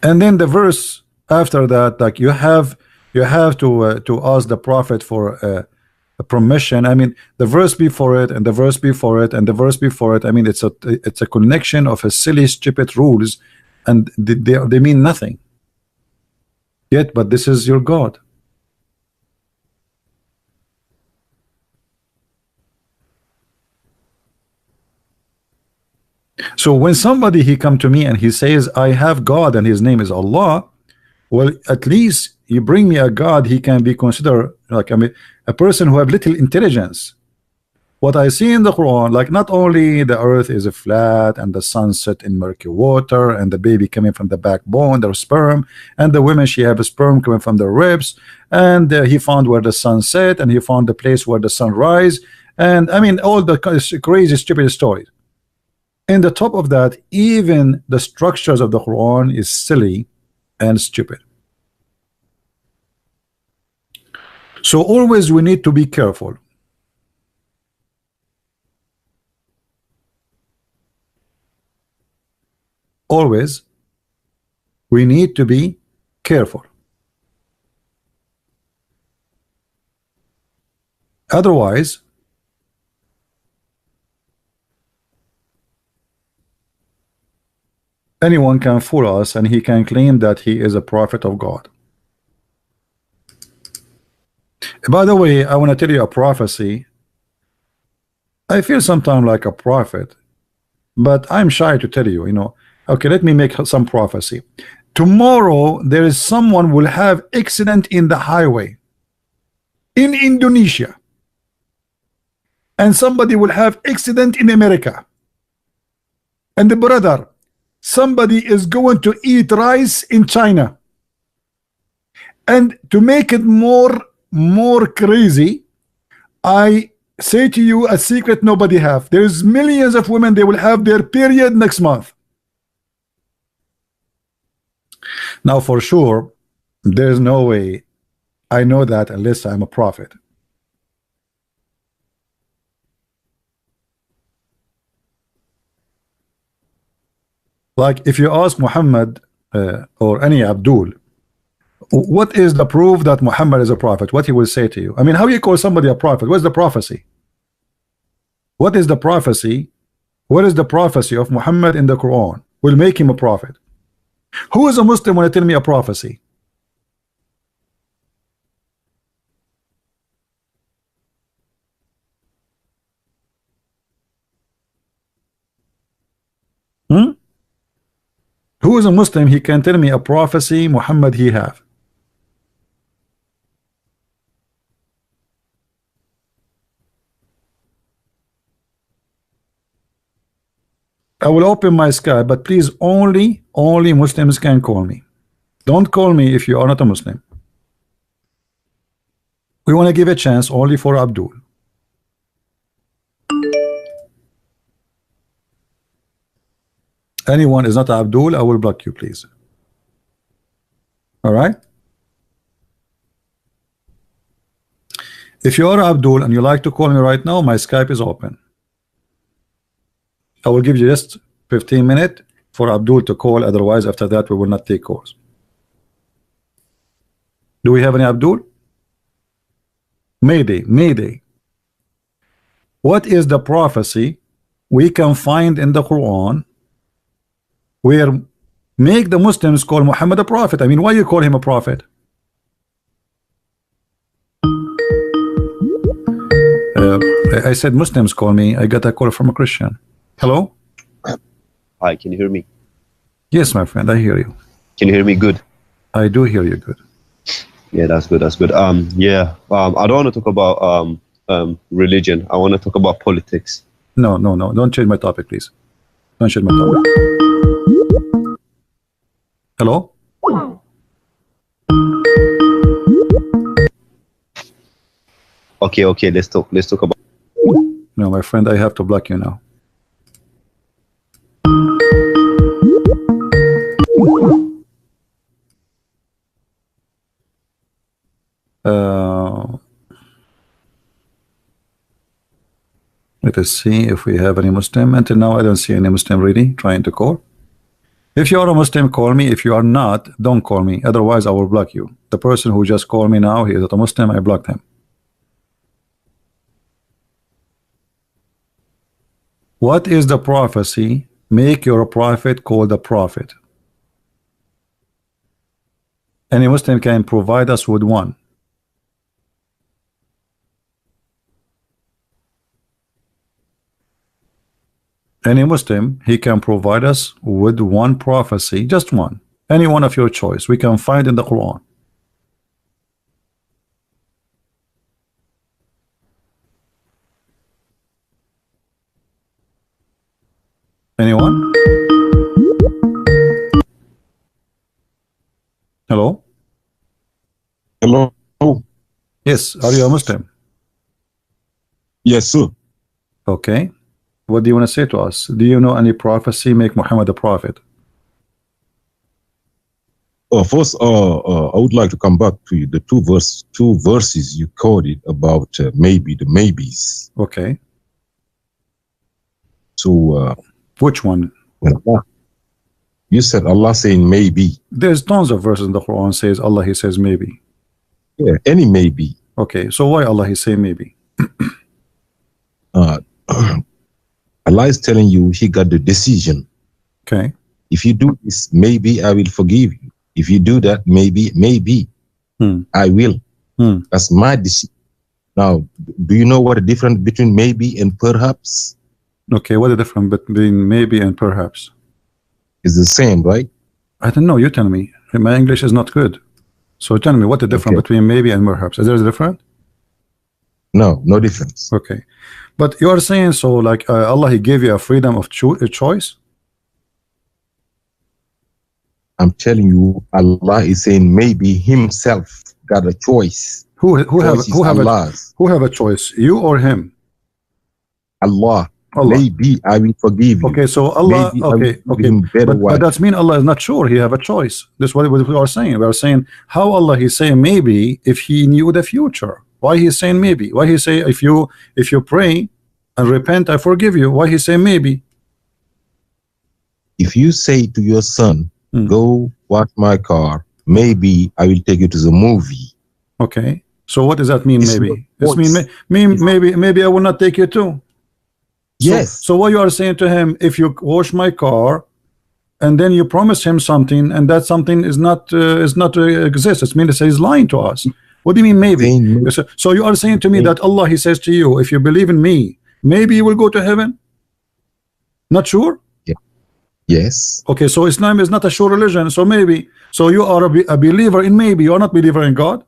And then the verse after that, like you have to ask the prophet for a permission. I mean, the verse before it and the verse before it and the verse before it. I mean, it's a connection of a silly, stupid rules, and they mean nothing. Yet, but this is your God. So when somebody he come to me and he says, I have God and his name is Allah, well, at least you bring me a God, he can be considered like, I mean, a person who have little intelligence. What I see in the Quran, like not only the earth is a flat and the sun set in murky water and the baby coming from the backbone, their sperm, and the women, she have a sperm coming from their ribs, and he found where the sun set and he found the place where the sun rise, and I mean all the crazy stupid stories. In the top of that, even the structures of the Quran is silly and stupid. So always we need to be careful. Always we need to be careful. Otherwise, anyone can fool us and he can claim that he is a prophet of God. By the way, I want to tell you a prophecy. I feel sometimes like a prophet, but I'm shy to tell you, you know. Okay, let me make some prophecy. Tomorrow there is someone will have accident in the highway in Indonesia, and somebody will have accident in America, and the brother, somebody is going to eat rice in China, And to make it more crazy, I say to you a secret nobody have. There's millions of women, they will have their period next month. Now for sure, there's no way I know that unless I'm a prophet. Like if you ask Muhammad or any Abdul, what is the proof that Muhammad is a prophet? What he will say to you? I mean, how you call somebody a prophet? What's the prophecy? What is the prophecy? What is the prophecy of Muhammad in the Quran will make him a prophet? Who is a Muslim when you tell me a prophecy? Hmm? Who is a Muslim? He can tell me a prophecy Muhammad he have. I will open my Skype, but please only Muslims can call me. Don't call me if you are not a Muslim. We want to give a chance only for Abdul. Anyone is not Abdul, I will block you, please. All right. If you are Abdul and you like to call me right now, my Skype is open. I will give you just 15 minutes for Abdul to call. Otherwise, after that, we will not take calls. Do we have any Abdul? Mayday. What is the prophecy we can find in the Quran where make the Muslims call Muhammad a prophet? I mean, why you call him a prophet? I said Muslims call me. I got a call from a Christian. Hello? Hi, can you hear me? Yes, my friend, I hear you. Can you hear me good? I do hear you good. Yeah, that's good. I don't want to talk about religion. I want to talk about politics. No. Don't change my topic, please. Don't change my topic. Hello? Okay, let's talk about. No, my friend, I have to block you now. Let us see if we have any Muslim. Until now, I don't see any Muslim really trying to call. If you are a Muslim, call me. If you are not, don't call me. Otherwise, I will block you. The person who just called me now, he is not a Muslim. I blocked him. What is the prophecy? Make your prophet called a prophet. Any Muslim can provide us with one. Any Muslim, he can provide us with one prophecy, just one, any one of your choice we can find in the Quran. Anyone? Hello? Hello. Yes, are you a Muslim? Yes, sir. Okay. What do you want to say to us? Do you know any prophecy make Muhammad a prophet? First, I would like to come back to the two verses you quoted about maybe the maybes. Okay. So, which one? You said Allah saying maybe. There's tons of verses in the Quran says Allah, he says maybe. Yeah, any maybe. Okay, so why Allah he say maybe? Allah is telling you he got the decision. Okay. If you do this, maybe I will forgive you. If you do that, maybe I will. That's my decision. Now, do you know what the difference between maybe and perhaps? Okay, what the difference between maybe and perhaps? It's the same, right? I don't know. You tell me. My English is not good. So tell me what the difference between maybe and perhaps. Is there a difference? No, no difference. Okay. But you are saying so like Allah, he gave you a freedom of choice? I'm telling you, Allah is saying maybe himself got a choice. Who have a choice? You or him? Allah. Allah. Maybe I will forgive you. Okay, so Allah. Maybe Okay. But that's mean Allah is not sure. He have a choice. That's what we are saying. We are saying how Allah He's saying maybe if He knew the future. Why He's saying maybe? Why He say if you pray and repent, I forgive you? Why He say maybe? If you say to your son, go wash my car, maybe I will take you to the movie. Okay. So what does that mean? Maybe this mean maybe I will not take you too. Yes. So what you are saying to him, if you wash my car, and then you promise him something, and that something is not exist, it means he's lying to us. What do you mean maybe? So you are saying to me that Allah He says to you, if you believe in me, maybe you will go to heaven. Not sure. Yeah. Yes. Okay. So Islam is not a sure religion. So maybe. So you are a believer in maybe. You are not believer in God.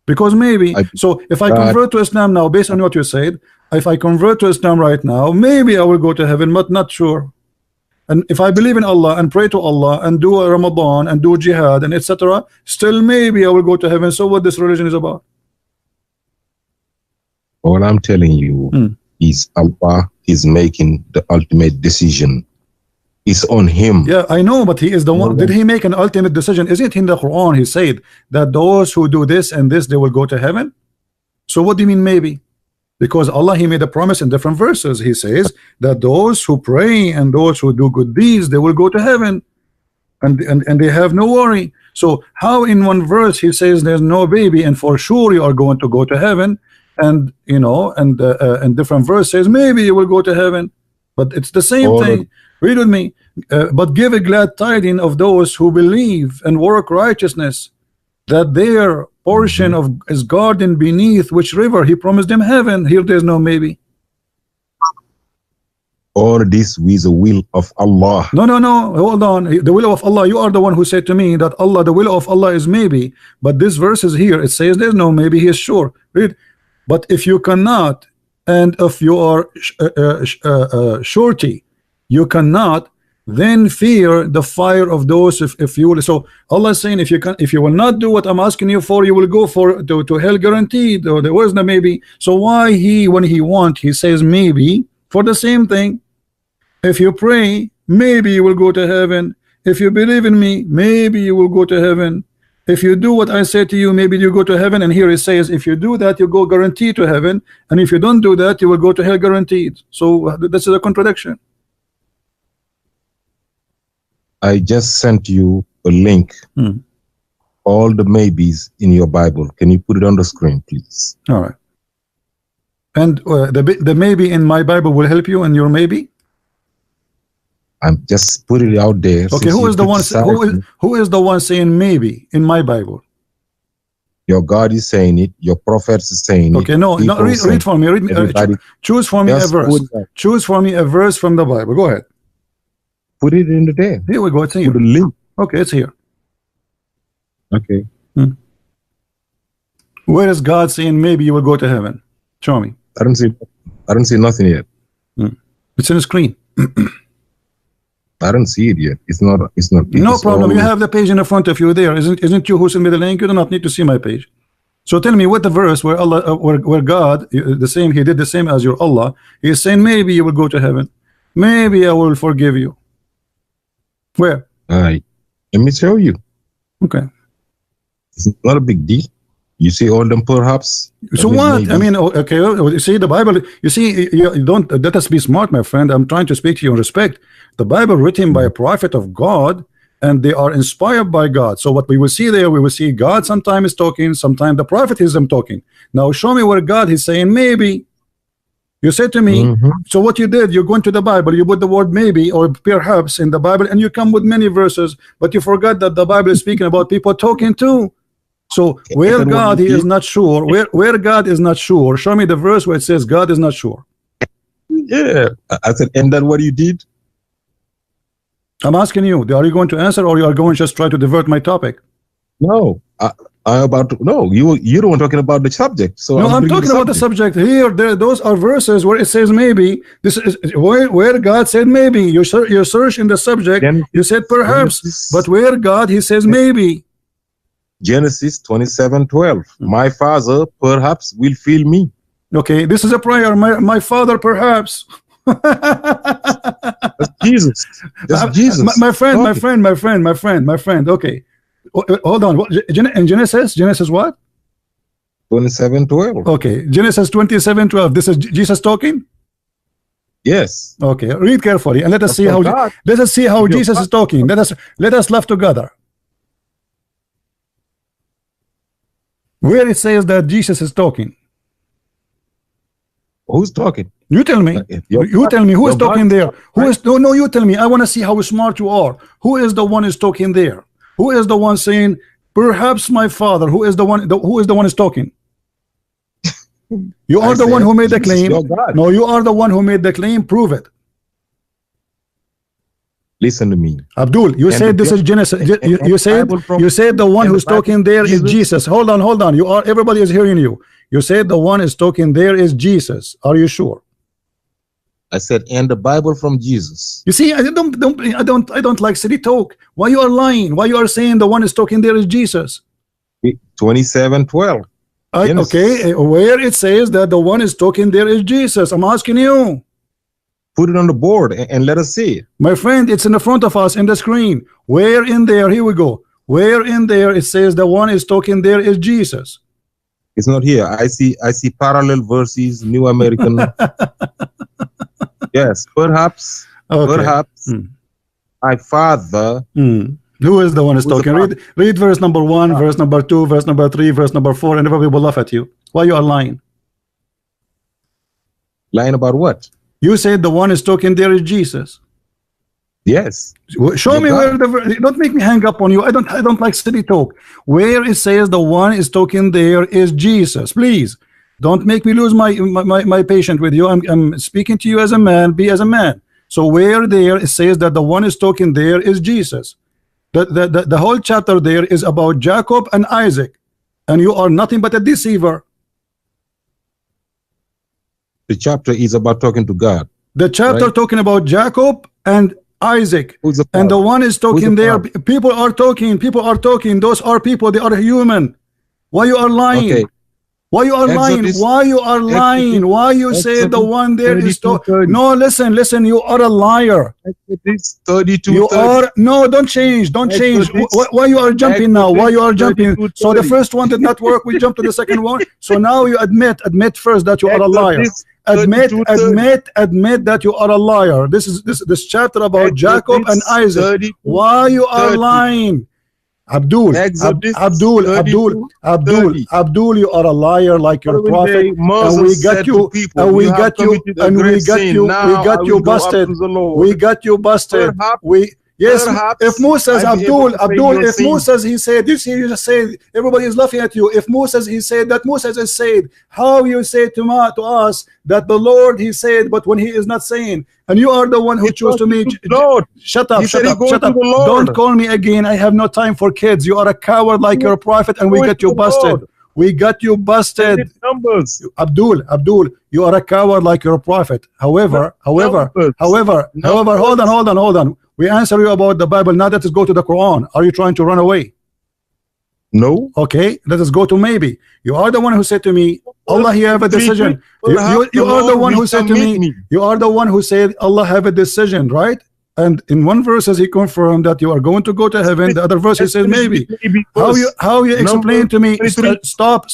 Because maybe, so if I convert to Islam now, based on what you said, if I convert to Islam right now, maybe I will go to heaven, but not sure. And if I believe in Allah and pray to Allah and do a Ramadan and do jihad and etc., still maybe I will go to heaven. So what this religion is about? All I'm telling you is Allah is making the ultimate decision. It's on him. Yeah, I know, but He is the one. Did He make an ultimate decision? Isn't it in the Quran He said that those who do this and this, they will go to heaven? So what do you mean maybe? Because Allah He made a promise in different verses. He says that those who pray and those who do good deeds, they will go to heaven, and they have no worry. So how in one verse He says there's no baby and for sure you are going to go to heaven, and you know, and different verse says maybe you will go to heaven, but it's the same thing. Read with me. But give a glad tidings of those who believe and work righteousness, that their portion of is garden beneath which river He promised them heaven. Here there's no maybe. All this with the will of Allah. No, hold on. The will of Allah, you are the one who said to me that Allah, the will of Allah is maybe, but this verse is here, it says there's no maybe, He is sure. Read. But if you cannot, and if you are surety, you cannot, then fear the fire of those if you will. So Allah is saying if you will not do what I'm asking you for, you will go to hell guaranteed. Or there was no maybe. So why when He wants, He says maybe for the same thing. If you pray, maybe you will go to heaven. If you believe in me, maybe you will go to heaven. If you do what I say to you, maybe you go to heaven. And here it says if you do that, you go guaranteed to heaven, and if you don't do that, you will go to hell guaranteed. So this is a contradiction. I just sent you a link. All the maybes in your Bible. Can you put it on the screen, please? All right. And the maybe in my Bible will help you in your maybe. I'm just put it out there. Okay, who is the one? Who is the one saying maybe in my Bible? Your God is saying it. Your prophets is saying it. Okay, no, read for me. Choose for me a verse. Choose for me a verse from the Bible. Go ahead. Put it in the there. Here we go. It's here. Put the link. Okay, it's here. Okay. Where is God saying maybe you will go to heaven? Show me. I don't see nothing yet. It's on the screen. I don't see it yet. It's not. No problem. You have the page in the front of you there. Isn't you who sent me the link? You do not need to see my page. So tell me what the verse where Allah, where God, the same, He did the same as your Allah. He is saying maybe you will go to heaven. Maybe I will forgive you. Where? All right. Let me show you. Okay. It's not a big deal. You see all them perhaps. So what? I mean, okay. You see the Bible. You see, you don't. Let us be smart, my friend. I'm trying to speak to you in respect. The Bible written by a prophet of God, and they are inspired by God. So what we will see there, we will see God sometimes is talking, sometimes the prophet is talking. Now show me where God is saying maybe. You said to me, so what you did, you go into the Bible, you put the word maybe or perhaps in the Bible, and you come with many verses, but you forgot that the Bible is speaking about people talking too. So where God He is not sure, where God is not sure, show me the verse where it says God is not sure. Yeah, I said, and then what you did? I'm asking you, are you going to answer, or you are going to just try to divert my topic? No, No, you don't want talking about the subject. So no, I'm talking about the subject here. Those are verses where it says maybe. This is where God said maybe. You search in the subject. You said perhaps, but where God he says maybe. Genesis 27:12. My father perhaps will fill me. Okay, this is a prayer. My father perhaps. That's Jesus. That's Jesus. My friend. Okay, hold on. In Genesis what? 27:12. Okay, Genesis 27:12. This is Jesus talking. Yes. Okay, read carefully and let us see how Jesus is talking. Let us laugh together. Where it says that Jesus is talking. Who's talking? You tell me. You tell me who is talking there. Who is no? You tell me. I want to see how smart you are. Who is the one is talking there? Who is the one saying, "Perhaps my father"? Who is the one? Who is the one is talking? You are the one who made the claim. No, you are the one who made the claim. Prove it. Listen to me, Abdul. You said this is Genesis. You said the one who's talking there is Jesus. Hold on. You are. Everybody is hearing you. You said the one is talking there is Jesus. Are you sure? I said, and the Bible from Jesus. You see, I don't like city talk. Why you are lying? Why you are saying the one is talking there is Jesus? 27:12. Okay, where it says that the one is talking there is Jesus. I'm asking you. Put it on the board and let us see it. My friend, it's in the front of us in the screen. Where in there? Here we go. Where in there it says the one is talking there is Jesus? It's not here. I see parallel verses, New American. Yes, perhaps. Okay. Perhaps my father. Who is the one who's talking? Read verse number 1, verse number 2, verse number 3, verse number 4, and everybody will laugh at you. Why you are lying? Lying about what? You said the one is talking there is Jesus. Yes. Show me where don't make me hang up on you. I don't like city talk. Where it says the one is talking there is Jesus. Please don't make me lose my patience with you. I'm speaking to you as a man. Be as a man. So where there it says that the one is talking there is Jesus. The whole chapter there is about Jacob and Isaac, and you are nothing but a deceiver. The chapter is about talking to God. The chapter talking about Jacob and Isaac, and the one is talking there. People are talking. Those are people. They are human. Why you are lying? Okay. Why you are lying? Why you are lying? Why you say the one there is talking? No, listen. You are a liar. Exodus 32. You are no. Don't change. Why you are jumping now? Why you are jumping? So the first one did not work. We jump to the second one. So now you admit first that you are a liar. Admit that you are a liar. This chapter about Jacob and Isaac. Why you are lying? Abdul, you are a liar like your prophet, and we got you busted. Yes, if Moses, if Moses he said, you just say everybody is laughing at you. If Moses he said that Moses is said, how you say to us that the Lord he said, but when he is not saying, and you are the one who chose to me. Shut up. Don't call me again. I have no time for kids. You are a coward like your prophet, and we got you busted. Abdul, you are a coward like your prophet. However, hold on. We answer you about the Bible. Now let us go to the Quran. Are you trying to run away? No. Okay, let us go to maybe. You are the one who said to me, Allah, he have a decision. You are the one who said to me, you are the one who said Allah have a decision, right? And in one verse he confirmed that you are going to go to heaven. The other verse he says maybe. How you explain to me? Stop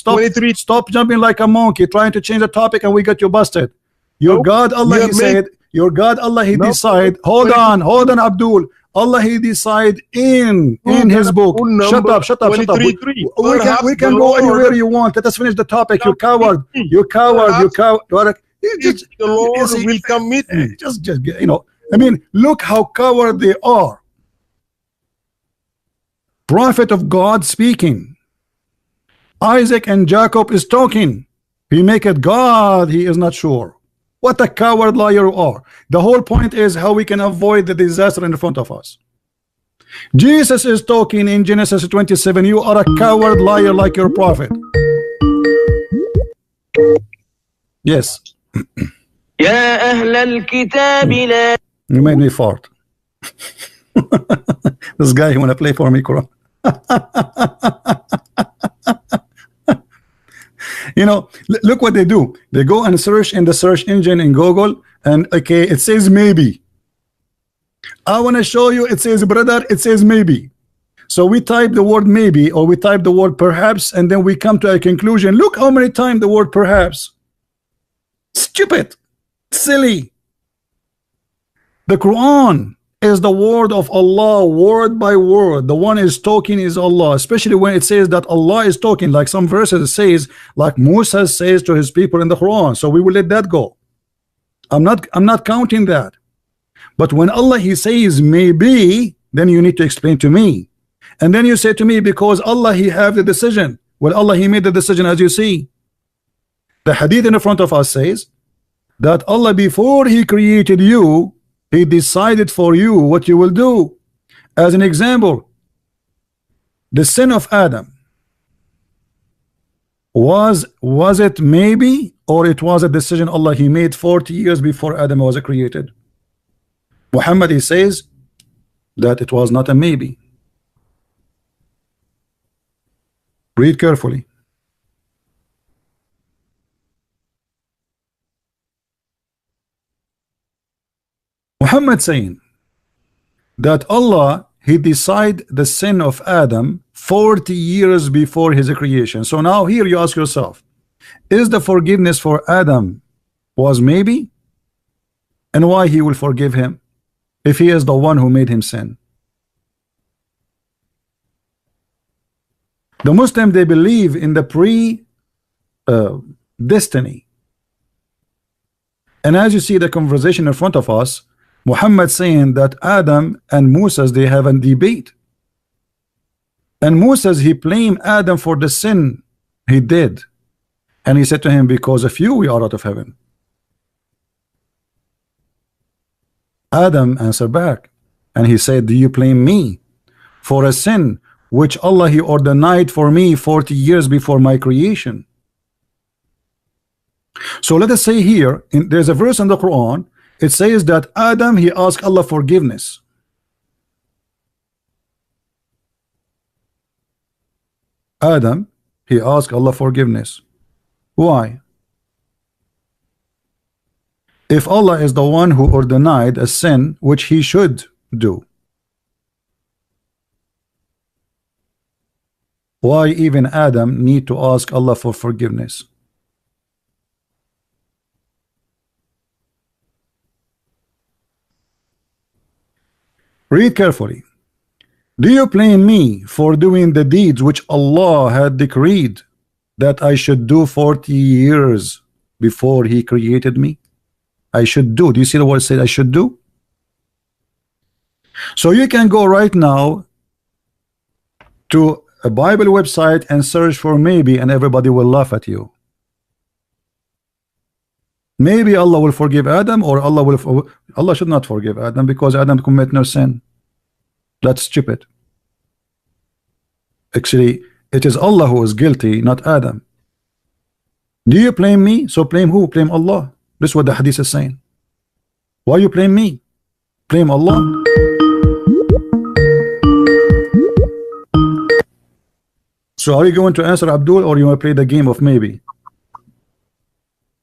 jumping like a monkey, trying to change the topic, and we got you busted. Your God Allah, he said. Your God Allah, he decide. Hold on, Abdul. Allah he decide in his book. Shut up. We can go anywhere you want. Let us finish the topic. You coward. The Lord will come meet me. Just I mean, look how coward they are. Prophet of God speaking. Isaac and Jacob is talking. He make it God. He is not sure. What a coward liar you are. The whole point is how we can avoid the disaster in front of us. Jesus is talking in Genesis 27. You are a coward liar like your prophet. Yes. يا أهل الكتاب لا You made me fart. This guy, he wanna play for me, Quran. You know, look what they do. They go and search in the search engine in Google, and okay, it says maybe. I want to show you, it says brother, it says maybe. So we type the word maybe, or we type the word perhaps, and then we come to a conclusion. Look how many times the word perhaps. Stupid, silly. The Quran is the word of Allah, word by word. The one is talking is Allah, especially when it says that Allah is talking, like some verses it says, like Musa says to his people in the Quran. So we will let that go. I'm not counting that. But when Allah he says maybe, then you need to explain to me. And then you say to me, because Allah he have the decision. Well, Allah he made the decision, as you see. The hadith in the front of us says that Allah, before he created you, he decided for you what you will do. As an example, the sin of Adam, was it maybe, or it was a decision Allah he made 40 years before Adam was created? Muhammad he says that it was not a maybe. Read carefully. Muhammad saying that Allah he decided the sin of Adam 40 years before his creation. So now here you ask yourself, is the forgiveness for Adam was maybe? And why he will forgive him if he is the one who made him sin? The Muslim, they believe in the destiny. And as you see the conversation in front of us, Muhammad saying that Adam and Moses they have a debate, and Moses he blamed Adam for the sin he did, and he said to him, because of you we are out of heaven. Adam answered back and he said, do you blame me for a sin which Allah he ordained for me 40 years before my creation? So let us say here, there's a verse in the Quran. It says that Adam he asked Allah forgiveness. Adam he asked Allah forgiveness. Why? If Allah is the one who ordained a sin which he should do, why even Adam need to ask Allah for forgiveness? Read carefully. Do you blame me for doing the deeds which Allah had decreed that I should do 40 years before he created me? I should do. Do you see the word said I should do? So you can go right now to a Bible website and search for maybe, and everybody will laugh at you. Maybe Allah will forgive Adam, or Allah should not forgive Adam because Adam commit no sin. That's stupid. Actually, it is Allah who is guilty, not Adam. Do you blame me? So blame who? Blame Allah. This is what the hadith is saying. Why you blame me? Blame Allah. So are you going to answer Abdul, or you want to play the game of maybe?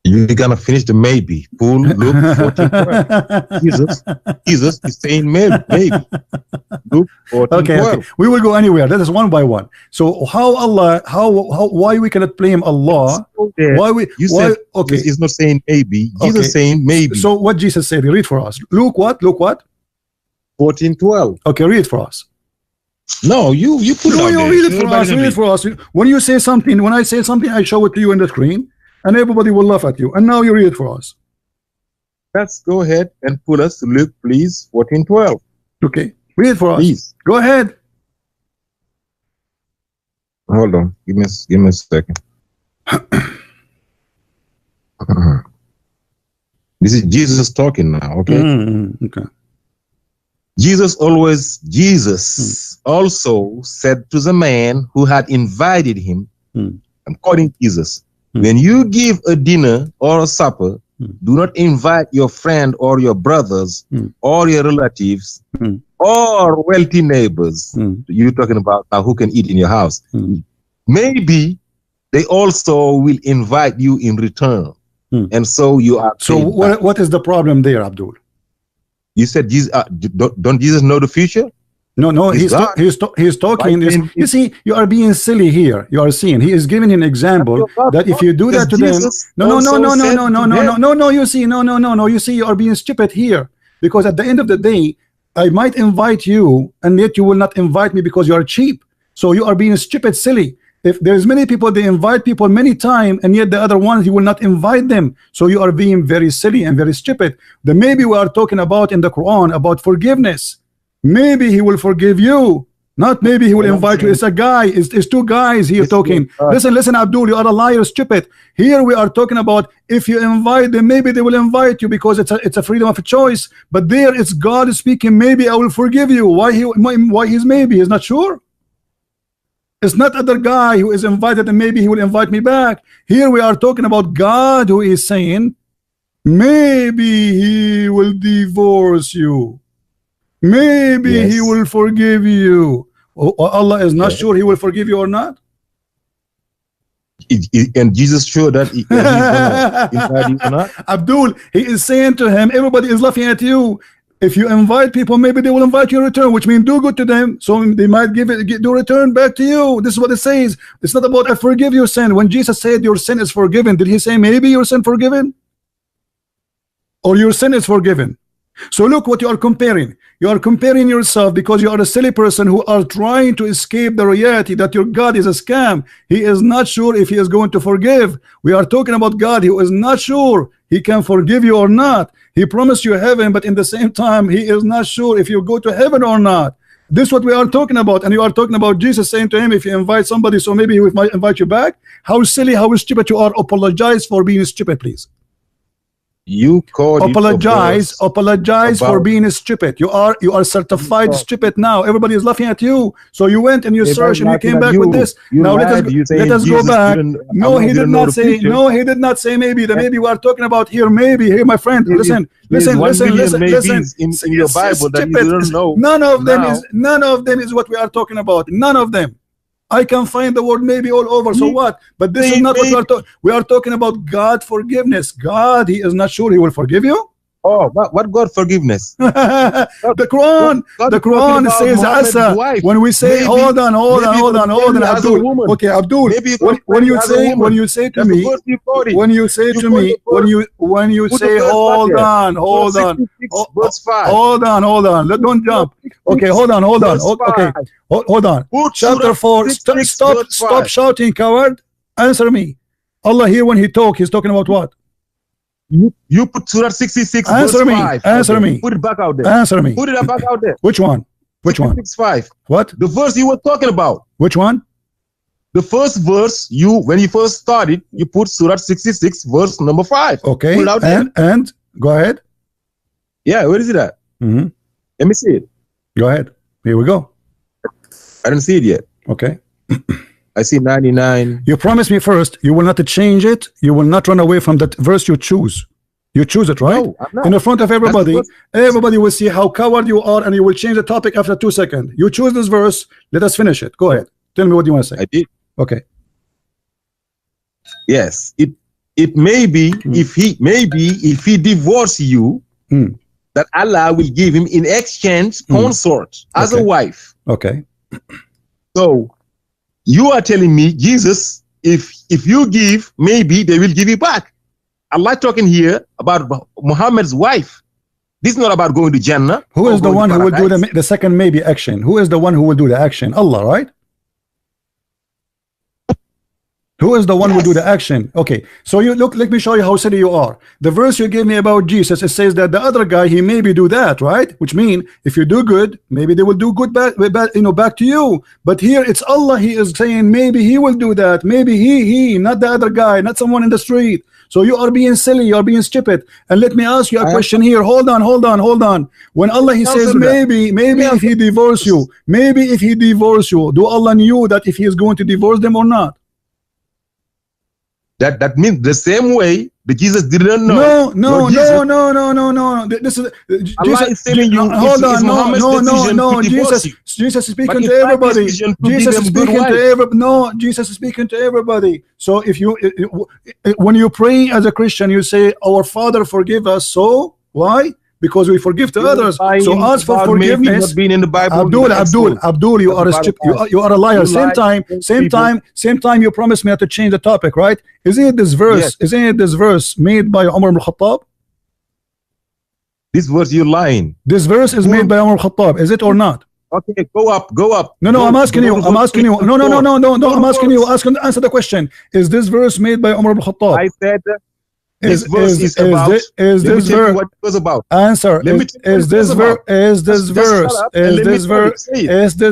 You're gonna finish the maybe. Full Luke 14:12. Jesus is saying maybe. Luke 14:12. Okay. We will go anywhere. That is one by one. So why we cannot blame Allah? Said okay, he's not saying maybe. Jesus saying maybe. So what Jesus said? Read for us. Luke what? 14:12. Okay, read for us. No, you put it out there. Read it for us. Read it for us. When you say something, when I say something, I show it to you in the screen, and everybody will laugh at you. And now you read it for us. Let's go ahead and put us to Luke, please. 14:12. Okay, read it for us. Please. Go ahead. Hold on. Give me a second. This is Jesus talking now. Okay. Okay. Jesus also said to the man who had invited him, I'm quoting Jesus, when you give a dinner or a supper, do not invite your friend or your brothers or your relatives or wealthy neighbors. You're talking about who can eat in your house. Maybe they also will invite you in return. And so you are. So what is the problem there, Abdul? You said Jesus. Don't Jesus know the future? No, he's talking. You see, you are being silly here. You are seeing he is giving an example that if you do that to them, no. You see, no. You see, you are being stupid here, because at the end of the day, I might invite you, and yet you will not invite me because you are cheap. So you are being stupid, silly. If there's many people, they invite people many times, and yet the other ones you will not invite them. So you are being very silly and very stupid. Then maybe we are talking about in the Quran about forgiveness. Maybe he will forgive you, not maybe he will invite you. It's a guy. It's two guys here talking. Listen, Abdul, you are a liar, stupid. Here we are talking about if you invite them, maybe they will invite you because it's a freedom of choice. But there it's God speaking. Maybe I will forgive you. Why he's maybe? He's not sure. It's not other guy who is invited and maybe he will invite me back. Here we are talking about God who is saying maybe he will divorce you. Maybe he will forgive you. Allah is not sure he will forgive you or not. And Jesus sure that he's gonna invite you or not? Abdul, he is saying to him, everybody is laughing at you. If you invite people, maybe they will invite you in return, which means do good to them, so they might do return back to you. This is what it says. It's not about I forgive your sin. When Jesus said your sin is forgiven, did he say maybe your sin forgiven? Or your sin is forgiven? So look what you are comparing. You are comparing yourself because you are a silly person who are trying to escape the reality that your God is a scam. He is not sure if he is going to forgive. We are talking about God who is not sure he can forgive you or not. He promised you heaven, but in the same time he is not sure if you go to heaven or not. This is what we are talking about. And you are talking about Jesus saying to him, if you invite somebody, so maybe he might invite you back. How silly, how stupid you are. Apologize for being stupid, please. You called apologize for being stupid. You are certified stupid now. Everybody is laughing at you. So you went and you searched and you came back with this. Now let us go back. No, he did not say. No, he did not say maybe. The maybe we are talking about here. Maybe. Hey, my friend, listen. In your Bible that you don't know. None of them is what we are talking about. None of them. I can find the word maybe all over. So what? But this is not what we are talking. We are talking about God forgiveness. God, he is not sure he will forgive you. Oh, what God forgiveness? The Quran says Asa. When we say hold on, Abdul. Okay, Abdul. When you say to me, hold on. Don't jump. Okay, hold on. Okay, hold on. Chapter 4. Stop shouting, coward. Answer me. Allah here when he he's talking about what? You put Surah 66 answer verse me 5. Answer me. Put it back out there. Answer me. Put it back out there. Which one? 5. What? The verse you were talking about. Which one? The first verse when you first started, you put Surah 66 verse number 5. Okay. Put it out there. And go ahead. Yeah, where is it at? Let me see it. Go ahead. Here we go. I don't see it yet. Okay. I see 99. You promise me first you will not change it. You will not run away from that verse you choose. You choose it, right? No, I'm not. In the front of everybody. Everybody will see how coward you are, and you will change the topic after 2 seconds. You choose this verse. Let us finish it. Go ahead. Tell me what you want to say. I did. Okay. Yes. It may be if he divorce you, that Allah will give him in exchange consort as a wife. Okay. So you are telling me, Jesus, if you give, maybe they will give you back. Allah talking here about Muhammad's wife. This is not about going to Jannah. Who is the one who will do the second maybe action? Who is the one who will do the action? Allah, right? Who is the one who will do the action? Okay, so you look, let me show you how silly you are. The verse you gave me about Jesus, it says that the other guy, he maybe do that, right? Which means if you do good, maybe they will do good back to you. But here it's Allah, he is saying maybe he will do that. Maybe he, not the other guy, not someone in the street. So you are being silly, you are being stupid. And let me ask you a question here. Hold on. When Allah he says maybe if he divorce you, do Allah knew that if he is going to divorce them or not? That means the same way the Jesus didn't know. No. This is Allah is telling you. Hold on, no. Jesus is speaking to everybody. Jesus is speaking to everybody. So if you when you pray as a Christian, you say, "Our Father, forgive us." So why? Because we forgive to others. So ask for forgiveness. Been in the Bible. Abdul, you are a stupid. You are a liar. Same time. You promised me to change the topic, right? Isn't it this verse? Yes. Isn't it this verse made by Umar ibn Khattab? This verse, you're lying. This verse is made by Umar ibn Khattab. Is it or not? Okay, go up. No. I'm asking you. No. I'm asking you. Answer the question. Is this verse made by Umar ibn Khattab? I said. This verse is about. Is this verse what it was about? Answer. Is this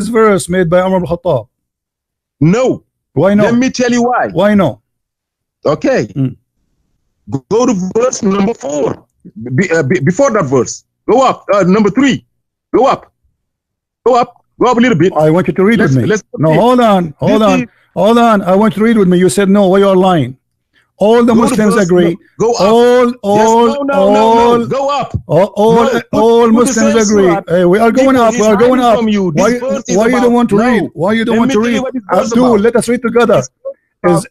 verse made by Umar ibn Khattab? No. Why no? Let me tell you why. Why no? Okay. Go to verse number 4. Before that verse. Go up. Number 3. Go up. Go up a little bit. I want you to read with me. No, hold on. I want you to read with me. You said no. Why you are lying? All the Muslims agree. Go up. No. Go up. All Muslims agree. Hey, we are going up. Why you don't want to read? Why you don't want to read? Abdul, let us read together. Is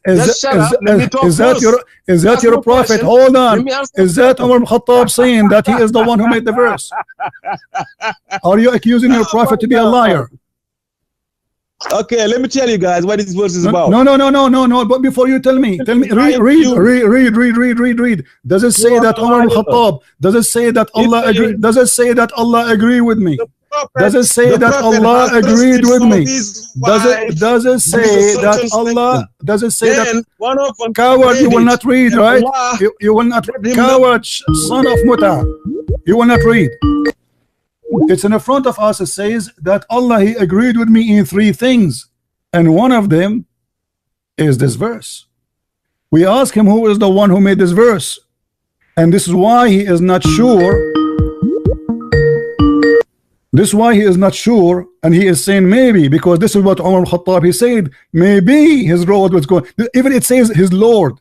that your prophet? Hold on. Is that Umar ibn Khattab saying that he is the one who made the verse? Are you accusing your prophet to be a liar? Okay, let me tell you guys what this verse is about. No. But before you tell me, read. Does it say that Umar ibn Khattab? Does it say that Allah agree? Does it say that Allah agree with me? Does it say that Allah agreed with me? Does it say that Allah? Does it say that? Coward, you will not read, right? You will not. Coward, son of Muta, you will not read. It's in the front of us. It says that Allah he agreed with me in 3 things, and one of them is this verse. We ask him who is the one who made this verse, and this is why he is not sure. This is why he is not sure, and he is saying maybe, because this is what Umar al-Khattab he said. Maybe his Lord was going. Even it says his Lord.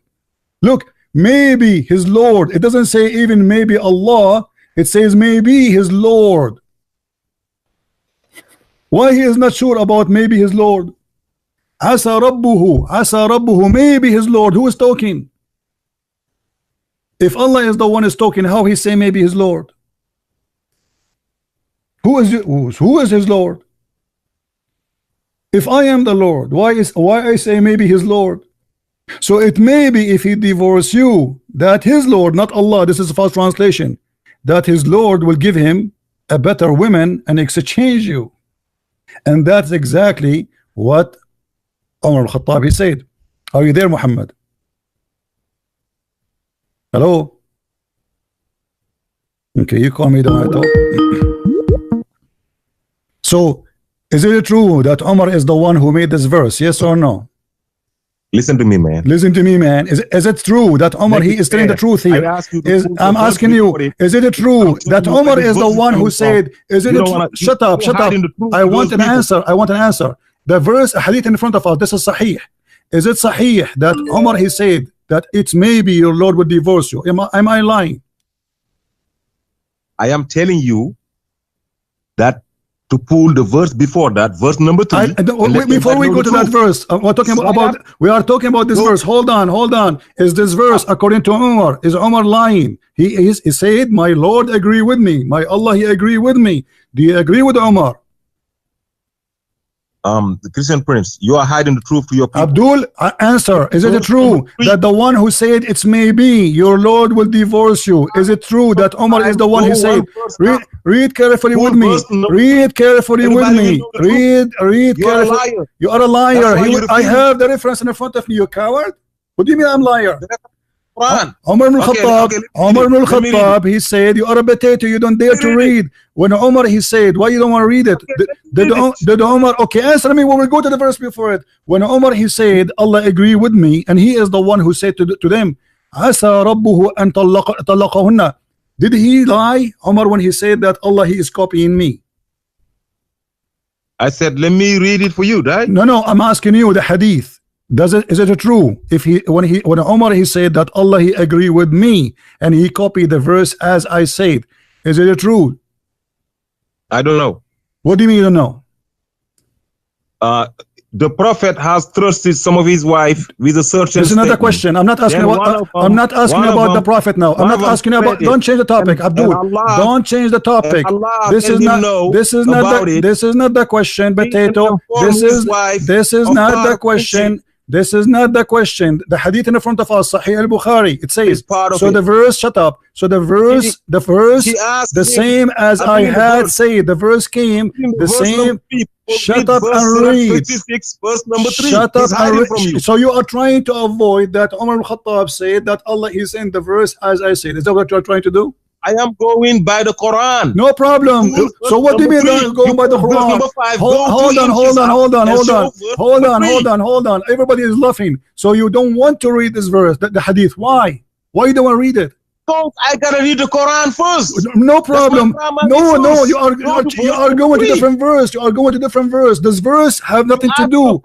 Look, maybe his Lord. It doesn't say even maybe Allah. It says maybe his Lord. Why he is not sure about maybe his Lord? Asa Rabbuhu, maybe his Lord. Who is talking? If Allah is the one is talking, how he say maybe his Lord? Who is his Lord? If I am the Lord, why I say maybe his Lord? So it may be if he divorce you, that his Lord, not Allah, this is a false translation, that his Lord will give him a better woman and exchange you. And that's exactly what Umar al-Khattab he said. Are you there, Muhammad? Hello? Okay, you call me the one I talk. So is it true that Umar is the one who made this verse? Yes or no? Listen to me, man. Listen to me, man. Is it true that Umar he is telling the truth here? I'm asking you, is it true that Umar is the one who said, is it shut up. I want an answer. The verse hadith in front of us, this is sahih. Is it sahih that Umar he said that it's maybe your Lord would divorce you? Am I lying? I am telling you that to pull the verse before that, verse number 3. Before we go to that verse, we are talking about this verse. Hold on. Is this verse according to Umar? Is Umar lying? He said, my Lord agree with me. My Allah, he agree with me. Do you agree with Umar? The Christian Prince, you are hiding the truth to your people. Abdul, answer. Is it true that the one who said it's maybe your Lord will divorce you? Is it true that Umar is the one who said? Read carefully with me. Read carefully with me. Read carefully. You are a liar. I have the reference in front of me. You coward. What do you mean I'm liar? Umar ibn Khattab, he said, you are a potato, you don't dare to read. When Umar he said, why you don't want to read it? Did Umar, okay, answer me when we go to the verse before it. When Umar he said, Allah agree with me, and he is the one who said to them, عسى ربه أن طلقهن. Did he lie, Umar, when he said that Allah, he is copying me? I said, let me read it for you, right? No, I'm asking you the hadith. Is it true? If when Umar he said that Allah he agree with me and he copied the verse as I said, is it true? I don't know. What do you mean you don't know? The Prophet has trusted some of his wife with a certain. This is another question. I'm not asking about. I'm not asking about the Prophet now. I'm not asking about. Don't change the topic, Abdul. Don't change the topic. This is not. This is not. This is not the question, potato. This is not the question. This is not the question. The hadith in front of us, Sahih al-Bukhari, it says, so the verse, shut up. So the verse, the same as I had said, the verse came, the same. Shut up and read. Shut up and read. So you are trying to avoid that Umar al-Khattab said that Allah is in the verse as I said. Is that what you are trying to do? I am going by the Quran. No problem. So what do you mean going by the Quran? Hold on. Everybody is laughing. So you don't want to read this verse, the hadith. Why? Why you don't want to read it? Because I gotta read the Quran first. No problem. No, you are going to different verse. You are going to different verse. This verse have nothing to do.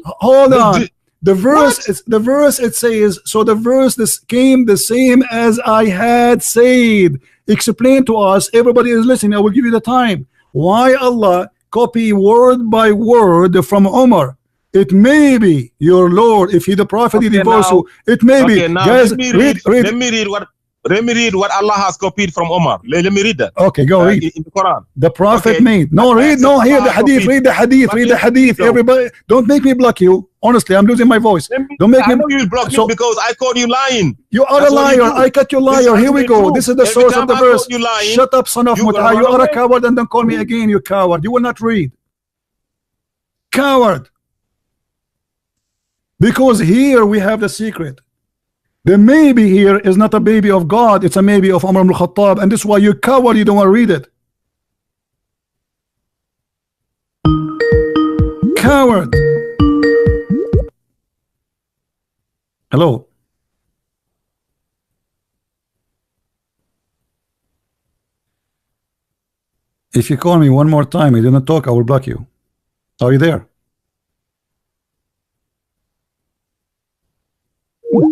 Hold on. The verse it says, so the verse this came the same as I had said. Explain to us. Everybody is listening. I will give you the time. Why Allah copy word by word from Umar? It may be your Lord. If he the Prophet, he divorced you. It may be. Guys, let me read what Allah has copied from Umar. Let me read that. Okay, go read. In the Quran. The Prophet made. No, read. No, here the hadith. Read the hadith. Read the hadith. Everybody, don't make me block you. Honestly, I'm losing my voice. Don't make me. I know you will block me because I called you lying. You are a liar. I cut you liar. Here we go. This is the source of the verse. Shut up, son of Mut'ah. You are a coward, and don't call me again, you coward. You will not read. Coward. Because here we have the secret. The maybe here is not a baby of God, it's a maybe of Umar ibn Khattab, and this is why you coward, you don't want to read it. Coward. Hello. If you call me one more time, you do not talk, I will block you. Are you there?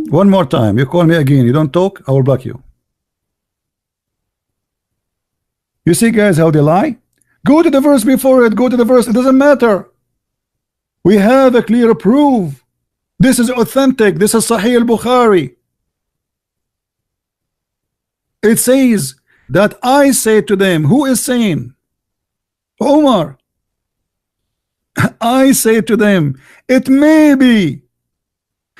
One more time, you call me again, you don't talk, I will block you. You see, guys, how they lie? Go to the verse before it, go to the verse, it doesn't matter. We have a clear proof. This is authentic, this is Sahih al-Bukhari. It says that I say to them, who is saying? Omar. I say to them, it may be.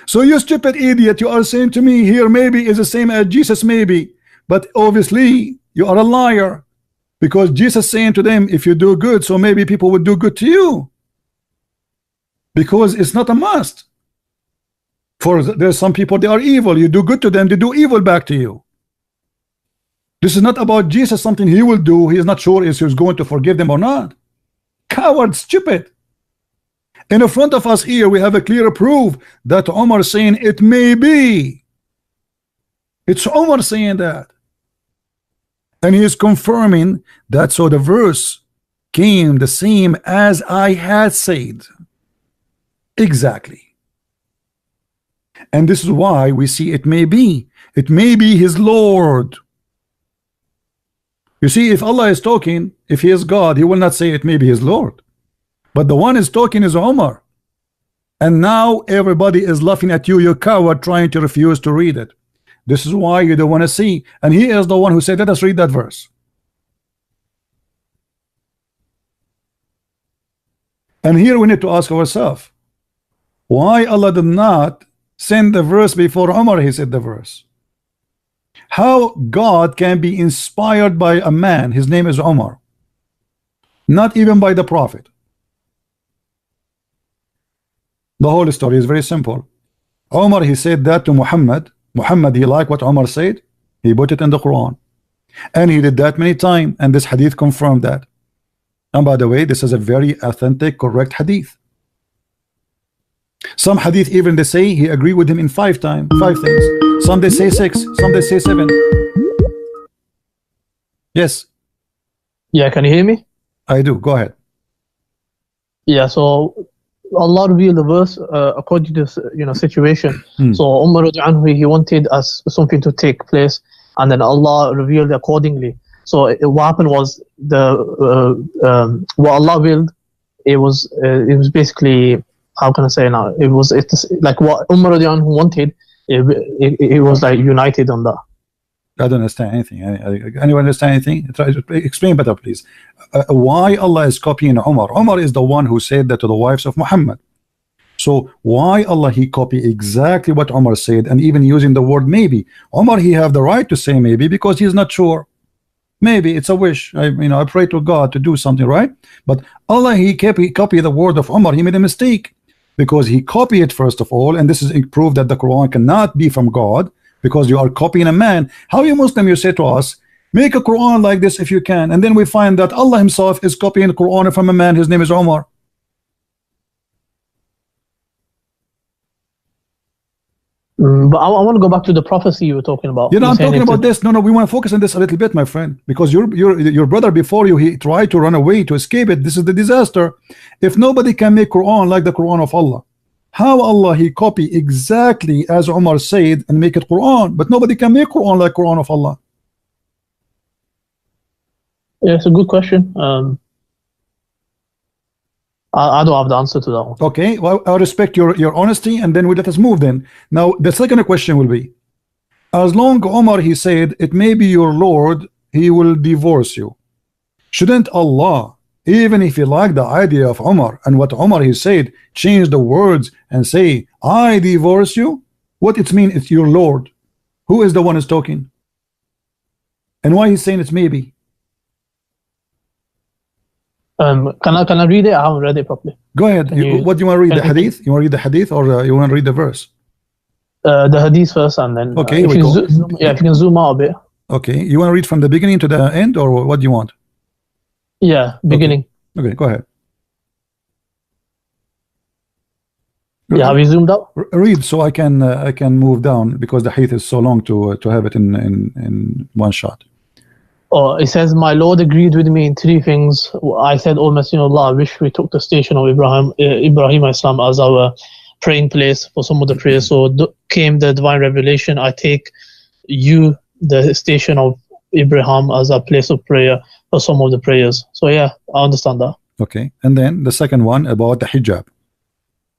So you stupid idiot, you are saying to me here maybe is the same as Jesus maybe, but obviously you are a liar, because Jesus saying to them, if you do good, so maybe people would do good to you, because it's not a must. For there's some people, they are evil, you do good to them, they do evil back to you. This is not about Jesus, something he will do, he is not sure if he's going to forgive them or not. Coward, stupid. In front of us here we have a clear proof that Omar saying it may be. It's Omar saying that, and he is confirming that. So the verse came the same as I had said. Exactly. And this is why we see it may be his Lord. You see, if Allah is talking, if he is God, he will not say it may be his Lord. But the one is talking is Omar. And now everybody is laughing at you, you coward, trying to refuse to read it. This is why you don't want to see. And he is the one who said, let us read that verse. And here we need to ask ourselves, why Allah did not send the verse before Omar he said the verse? How God can be inspired by a man, his name is Omar, not even by the Prophet? The whole story is very simple. Omar he said that to Muhammad. Muhammad he liked what Omar said, he put it in the Quran, and he did that many times, and this hadith confirmed that. And by the way, this is a very authentic, correct hadith. Some hadith even they say he agreed with him in 5 things. Some they say 6, some they say 7. Yes. Yeah, can you hear me? I do. Go ahead. Yeah, so Allah revealed the verse according to this, situation. So Umar radiallahu anhu, he wanted something to take place, and then Allah revealed accordingly. So what happened was what Allah willed. It was basically, how can I say now? It's like what Umar radiallahu anhu wanted. It was like united on that. I don't understand anything. Anyone understand anything? Try to explain better, please. Why Allah is copying Umar? Umar is the one who said that to the wives of Muhammad. So why Allah he copy exactly what Umar said, and even using the word maybe? Umar he have the right to say maybe because he's not sure. Maybe it's a wish. I pray to God to do something, right? But Allah he copy the word of Umar. He made a mistake because he copied it first of all, and this is proof that the Quran cannot be from God. Because you are copying a man. How you Muslim you say to us, make a Quran like this if you can, and then we find that Allah himself is copying the Quran from a man, his name is Umar. But I want to go back to the prophecy you were talking about. I'm talking about this. No, we want to focus on this a little bit, my friend, because your brother before you, he tried to run away to escape it. This is the disaster. If nobody can make Quran like the Quran of Allah, how Allah he copy exactly as Umar said and make it Quran, but nobody can make Quran like Quran of Allah? Yeah, it's a good question. I don't have the answer to that one. Okay, well, I respect your honesty, and then we let us move then. Now the second question will be, as long Umar he said it may be your Lord, he will divorce you. Shouldn't Allah, even if you like the idea of Umar and what Umar he said, change the words and say I divorce you? What it mean? It's your Lord. Who is the one who's talking? And why he's saying it's maybe? Can I read it? I haven't read it properly. Go ahead. What do you want to read? The hadith? You want to read the hadith, or you want to read the verse? The hadith first, and then okay. If you can zoom out a bit. Okay. You want to read from the beginning to the end, or what do you want? Yeah, beginning. Okay, go ahead. Yeah, have you zoomed out? Read so I can move down, because the hadith is so long to have it in one shot. Oh, it says, my Lord agreed with me in 3 things. I said, O Messenger of Allah, I wish we took the station of Ibrahim Islam as our praying place for some of the prayers. So came the divine revelation. I take you, the station of Ibrahim, as a place of prayer for some of the prayers. So yeah, I understand that. Okay, and then the second one about the hijab.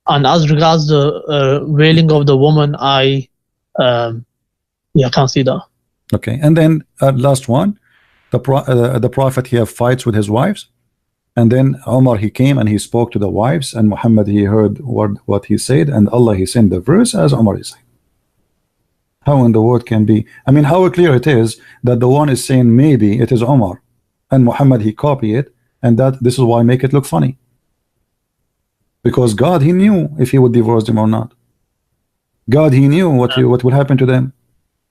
And as regards the wailing of the woman, I can't see that. Okay, and then last one, the Prophet he have fights with his wives, and then Umar he came and he spoke to the wives, and Muhammad he heard what he said, and Allah he sent the verse as Umar is saying. How in the world can be? I mean, how clear it is that the one is saying maybe it is Umar, and Muhammad he copy it, and that this is why I make it look funny. Because God he knew if he would divorce them or not. God he knew what will happen to them.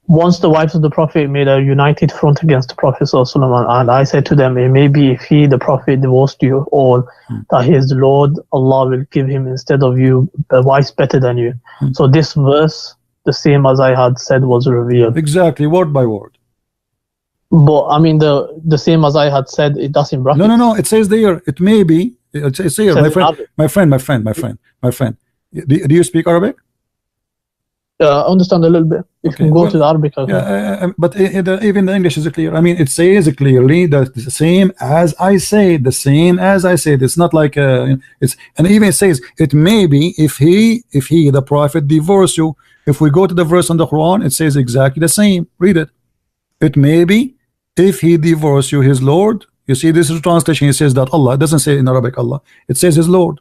Once the wives of the Prophet made a united front against the Prophet ﷺ, and I said to them, it may be if he, the Prophet, divorced you all, that his Lord Allah will give him instead of you a wife better than you. So this verse, the same as I had said, was revealed. Exactly, word by word. But I mean, the same as I had said, it doesn't bracket. No, it says there, it may be. It says here, my friend. Do you speak Arabic? I understand a little bit. If you can go to the Arabic. But even the English is clear. I mean, it says clearly that the same as I say, the same as I said. It's not like it's, and even it says it may be if he the Prophet divorce you. If we go to the verse on the Quran, it says exactly the same. Read it. It may be if he divorce you, his Lord. You see, this is a translation. It says that Allah. It doesn't say in Arabic Allah. It says his Lord.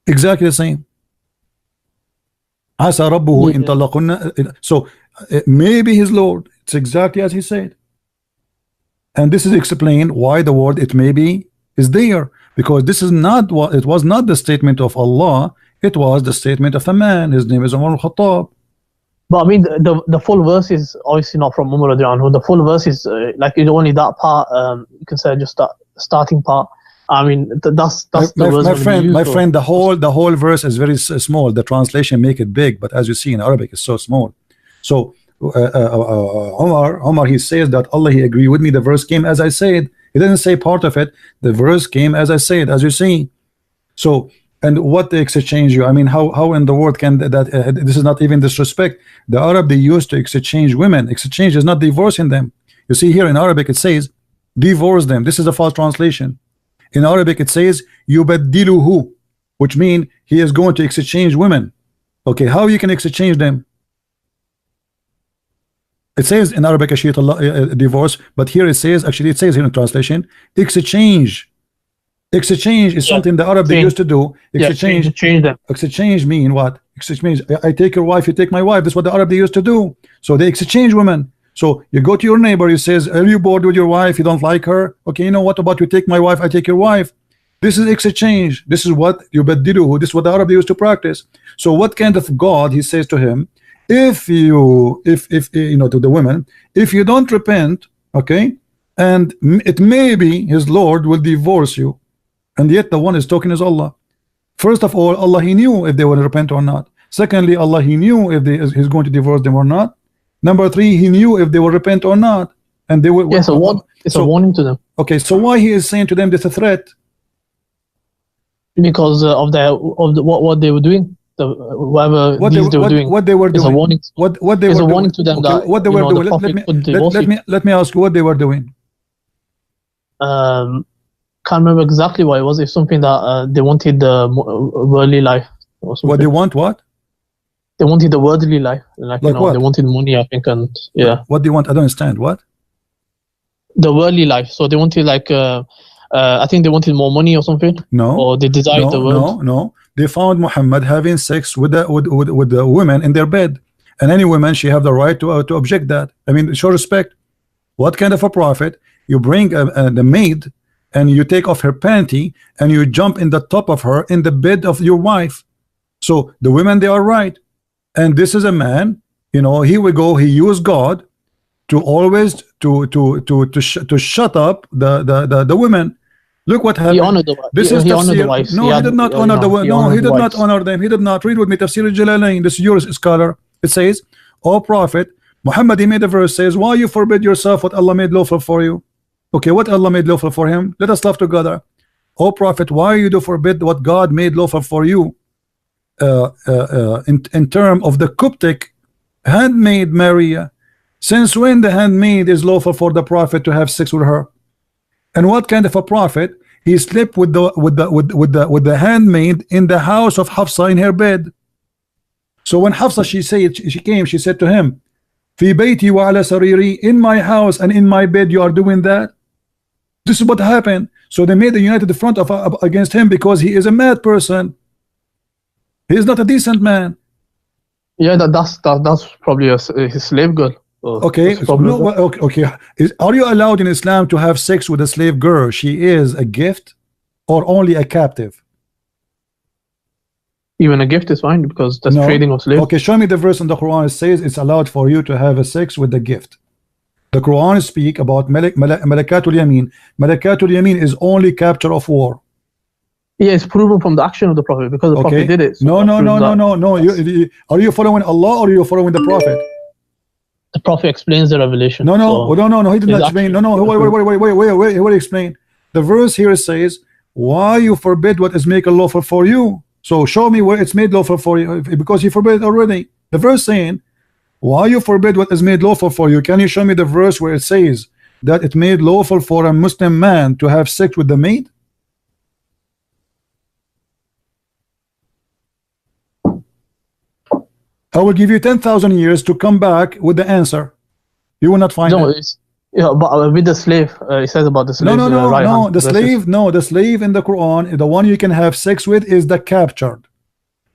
Exactly the same. So maybe his Lord. It's exactly as he said. And this is explained why the word it may be is there, because this is not what it was, not the statement of Allah, it was the statement of a man. His name is Umar al-Khattab. But I mean, the full verse is obviously not from Umar radiallahu anhu. The full verse is like it's only that part. You can say just that starting part, I mean, that's the words my gonna be friend, used my for. friend, the whole verse is very small. The translation make it big, but as you see in Arabic, it's so small. So Omar, he says that Allah, he agree with me. The verse came as I said. He didn't say part of it. The verse came as I said, as you see. So, and what they exchange you? I mean, how in the world can that this is not even disrespect. The Arab, they used to exchange women. Exchange is not divorcing them. You see here in Arabic it says divorce them. This is a false translation. In Arabic it says yubaddiluhu, which means he is going to exchange women. Okay, how you can exchange them? It says in Arabic divorce, but here it says, actually it says here in translation, exchange. Exchange is something the Arab they used to do. Exchange, change them. exchange mean what? Exchange, I take your wife, you take my wife. That's what the Arab they used to do. So they exchange women. So you go to your neighbor, you says, are you bored with your wife? You don't like her? Okay, you know what about you take my wife, I take your wife. This is exchange. This is what you badiluhu. This is what the Arab they used to practice. So what kind of God, he says to him, if you know, to the women, if you don't repent, okay, and it may be his Lord will divorce you. And yet the one is talking is Allah. First of all, Allah, he knew if they would repent or not. Secondly, Allah, he knew if he's going to divorce them or not. Number three, he knew if they will repent or not, and they will. Yes, it's a warning to them. Okay, so why he is saying to them this a threat? Because of what they were doing, whatever they were doing. What they were doing. It's a warning. What they were doing. It's a warning to them, okay, that what they were doing. Let me ask you what they were doing. Can't remember exactly what it was. It's something that they wanted the worldly life. Or something. What they want? What? They wanted the worldly life, like you know, what? they wanted money, I think, and yeah. What do you want? I don't understand. What? The worldly life. So they wanted like, I think they wanted more money or something. No. Or they desired the world. No. They found Muhammad having sex with the women in their bed, and any woman, she have the right to object that. I mean, show respect. What kind of a prophet? You bring the maid, and you take off her panty, and you jump in the top of her in the bed of your wife. So the women, they are right. And this is a man, you know, he will go, he used God to always to shut up the women. Look what happened. He honored the wife. This is he honored the tafsir. wives. No, he did not honor the women. No, he did not honor them. He did not. Read with me Tafsir al-Jalalain. This is your scholar. It says, O Prophet Muhammad, he made a verse, says, why you forbid yourself what Allah made lawful for you? Okay, what Allah made lawful for him? Let us love together. O Prophet, why you do forbid what God made lawful for you? In term of the Coptic handmaid Maria, since when the handmaid is lawful for the Prophet to have sex with her? And what kind of a prophet? He slept with the handmaid in the house of Hafsa in her bed. So when Hafsa she said to him, Fi bayti wa ala sariri, in my house and in my bed you are doing that. This is what happened. So they made a united front against him because he is a mad person. He is not a decent man. Yeah, that's probably his slave girl. Okay, okay. Are you allowed in Islam to have sex with a slave girl? She is a gift or only a captive? Even a gift is fine because that's trading of slaves. Okay, show me the verse in the Quran. It says it's allowed for you to have a sex with the gift. The Quran speak about Malakatul Yamin. Malakatul Yamin is only capture of war. Yeah, it's proven from the action of the Prophet because the Prophet did it. So no. Are you following Allah or are you following the Prophet? The Prophet explains the revelation. No. He did not explain. No. Wait. Explain. The verse here says, "Why you forbid what is made lawful for you?" So show me where it's made lawful for you, because He forbid it already. The verse saying, "Why you forbid what is made lawful for you?" Can you show me the verse where it says that it made lawful for a Muslim man to have sex with the maid? I will give you 10,000 years to come back with the answer. You will not find it. But with the slave, it says about the slave. No. The slave in the Quran, the one you can have sex with, is the captured.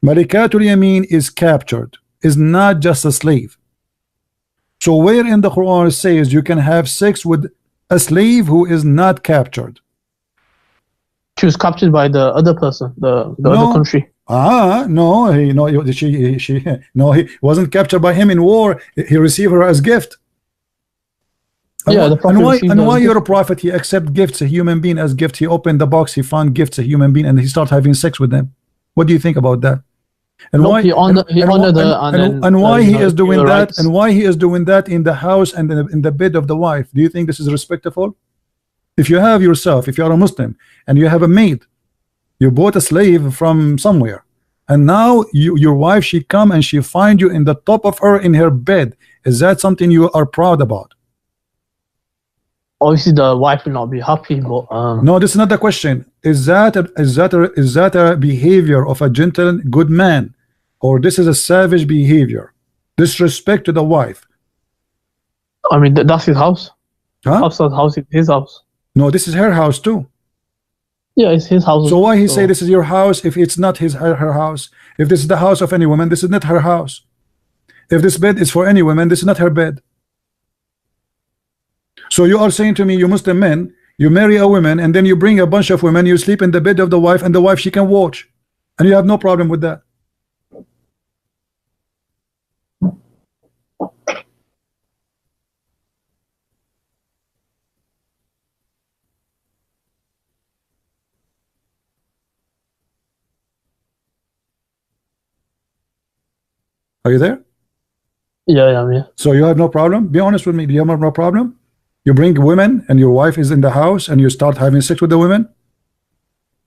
Malikatul Yamin is captured, is not just a slave. So where in the Quran it says you can have sex with a slave who is not captured? She was captured by the other person, the other country. No, he wasn't captured by him in war. He received her as gift. Yeah, the Prophet received and those why gifts. your prophet, he accept gifts, a human being as gift. He opened the box, he found gifts, a human being, and he start having sex with them. What do you think about that? And Nope, why he honored her, and why you he know, is doing her that, rights. and why he is doing that in the house and in the bed of the wife? Do you think this is respectful? If you have yourself, if you are a Muslim and you have a maid, you bought a slave from somewhere, and now your wife, she come and she find you in the top of her in her bed. Is that something you are proud about? Obviously, the wife will not be happy, but No, this is not the question. Is that a behavior of a gentle, good man, or this is a savage behavior, disrespect to the wife? I mean, that's his house. Huh? House is his house. No, this is her house too. Yeah, it's his house. So why he say this is your house if it's not her house? If this is the house of any woman, this is not her house. If this bed is for any woman, this is not her bed. So you are saying to me, you Muslim men, you marry a woman and then you bring a bunch of women, you sleep in the bed of the wife, and the wife, she can watch, and you have no problem with that. Are you there? Yeah, I'm here. So you have no problem? Be honest with me. Do you have no problem? You bring women and your wife is in the house and you start having sex with the women,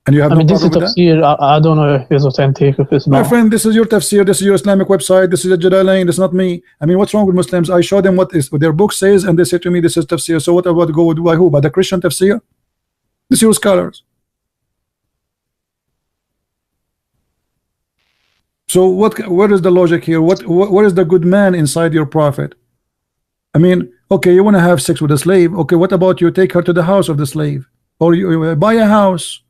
and you have no this is problem with that? tafsir. I don't know if it's authentic, if it's My not. friend, this is your tafsir, this is your Islamic website, this is a Jalalain, this is not me. I mean, what's wrong with Muslims? I show them what their book says, and they say to me, this is tafsir. So what about go by who? By the Christian tafsir? This is your scholars. So where is the logic here? What is the good man inside your prophet? I mean, okay, you want to have sex with a slave. Okay, what about you take her to the house of the slave, or you buy a house?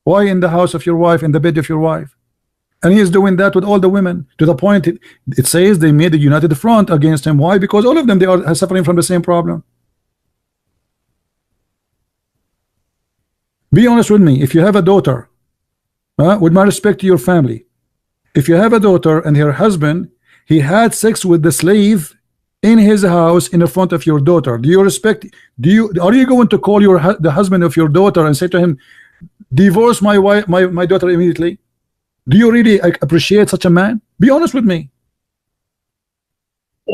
Why in the house of your wife, in the bed of your wife? And he is doing that with all the women, to the point it says they made a united front against him. Why? Because all of them, they are suffering from the same problem. Be honest with me. If you have a daughter, with my respect to your family, if you have a daughter and her husband, he had sex with the slave in his house in the front of your daughter, do you respect? Are you going to call the husband of your daughter and say to him, divorce my wife, my daughter immediately? Do you really appreciate such a man? Be honest with me.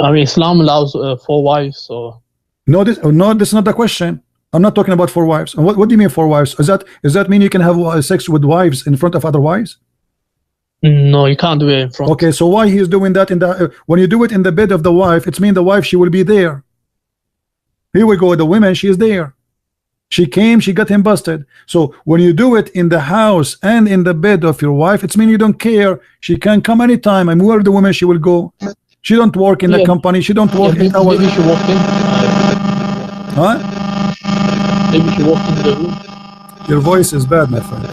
I mean, Islam allows 4 wives, so. No, this is not the question. I'm not talking about 4 wives. And what do you mean 4 wives? Does that mean you can have sex with wives in front of other wives? No, you can't do it in front. Okay, so why he is doing that in the when you do it in the bed of the wife? It's mean the wife, she will be there. Here we go. The woman, she is there. She came, she got him busted. So when you do it in the house and in the bed of your wife, it's mean you don't care. She can come anytime, and where the woman, she will go. She don't work in the company. She don't work 8 hours. Maybe she walked in. Huh? Maybe she walked into the room. Your voice is bad, my friend.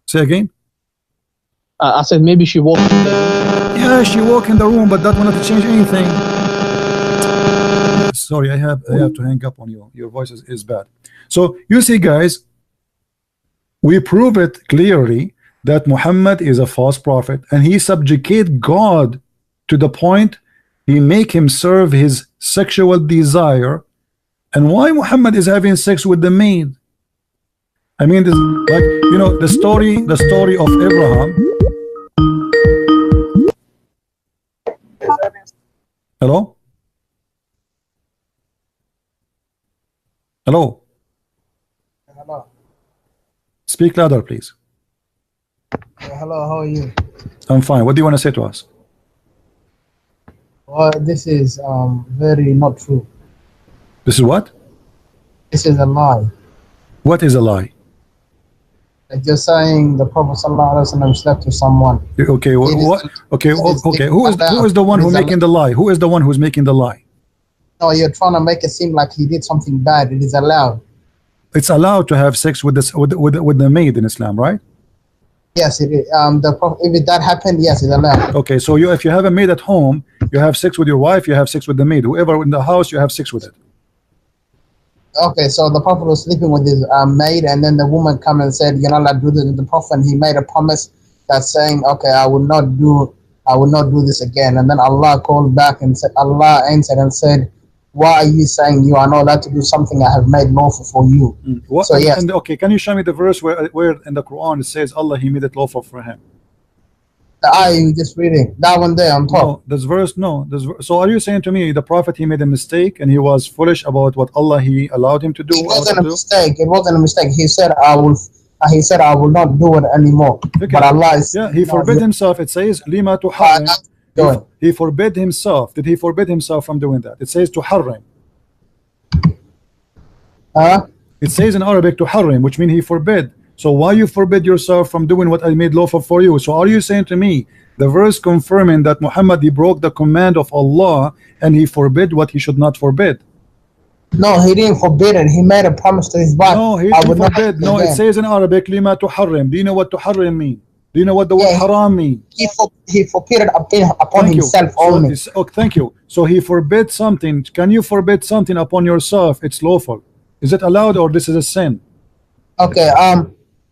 Say again. I said maybe she walked in the room. Yeah, she walked in the room, but that will not change anything. Sorry, I have to hang up on you. Your voice is bad. So you see, guys, we prove it clearly that Muhammad is a false prophet, and he subjugate God to the point he make him serve his sexual desire. And why Muhammad is having sex with the maid? I mean, this, like, you know, the story of Abraham. Hello? Hello? Hello. Speak louder, please. Hello, how are you? I'm fine. What do you want to say to us? Well, this is very not true. This is what? This is a lie. What is a lie? Like you're saying the Prophet ﷺ slept with someone. Okay, what? Okay, okay. Who is the one who making the lie? Who is the one who's making the lie? No, you're trying to make it seem like he did something bad. It is allowed. It's allowed to have sex with the maid in Islam, right? Yes, it is. If that happened, yes, it's allowed. Okay, so if you have a maid at home, you have sex with your wife, you have sex with the maid. Whoever in the house, you have sex with it. Okay, so the Prophet was sleeping with his maid, and then the woman come and said, "You're not allowed to do this." The Prophet, he made a promise that's saying, "Okay, I will not do I will not do this again. And then Allah called back and said, Allah answered and said, why are you saying you are not allowed to do something I have made lawful for you? What, So yes. okay, can you show me the verse where in the Quran it says Allah He made it lawful for him? The ayah you just reading, that one there on top. No, this verse, no. So are you saying to me the Prophet he made a mistake and he was foolish about what Allah He allowed him to do? It wasn't a mistake. It wasn't a mistake. He said, I will not do it anymore. Okay. But Allah is, yeah, he forbid himself. It says lima to he forbid himself. Did he forbid himself from doing that? It says to harrim. It says in Arabic to harrim, which means he forbid. So why you forbid yourself from doing what I made lawful for you? So are you saying to me the verse confirming that Muhammad he broke the command of Allah and he forbid what he should not forbid? No, he didn't forbid it. He made a promise to his wife. No, he forbid. No, it says in Arabic lima to harrim. Do you know what to harrim mean? Do you know what the word haram mean? He forbid it upon himself only. Thank you. So he forbid something. Can you forbid something upon yourself? It's lawful. Is it allowed or this is a sin? Okay.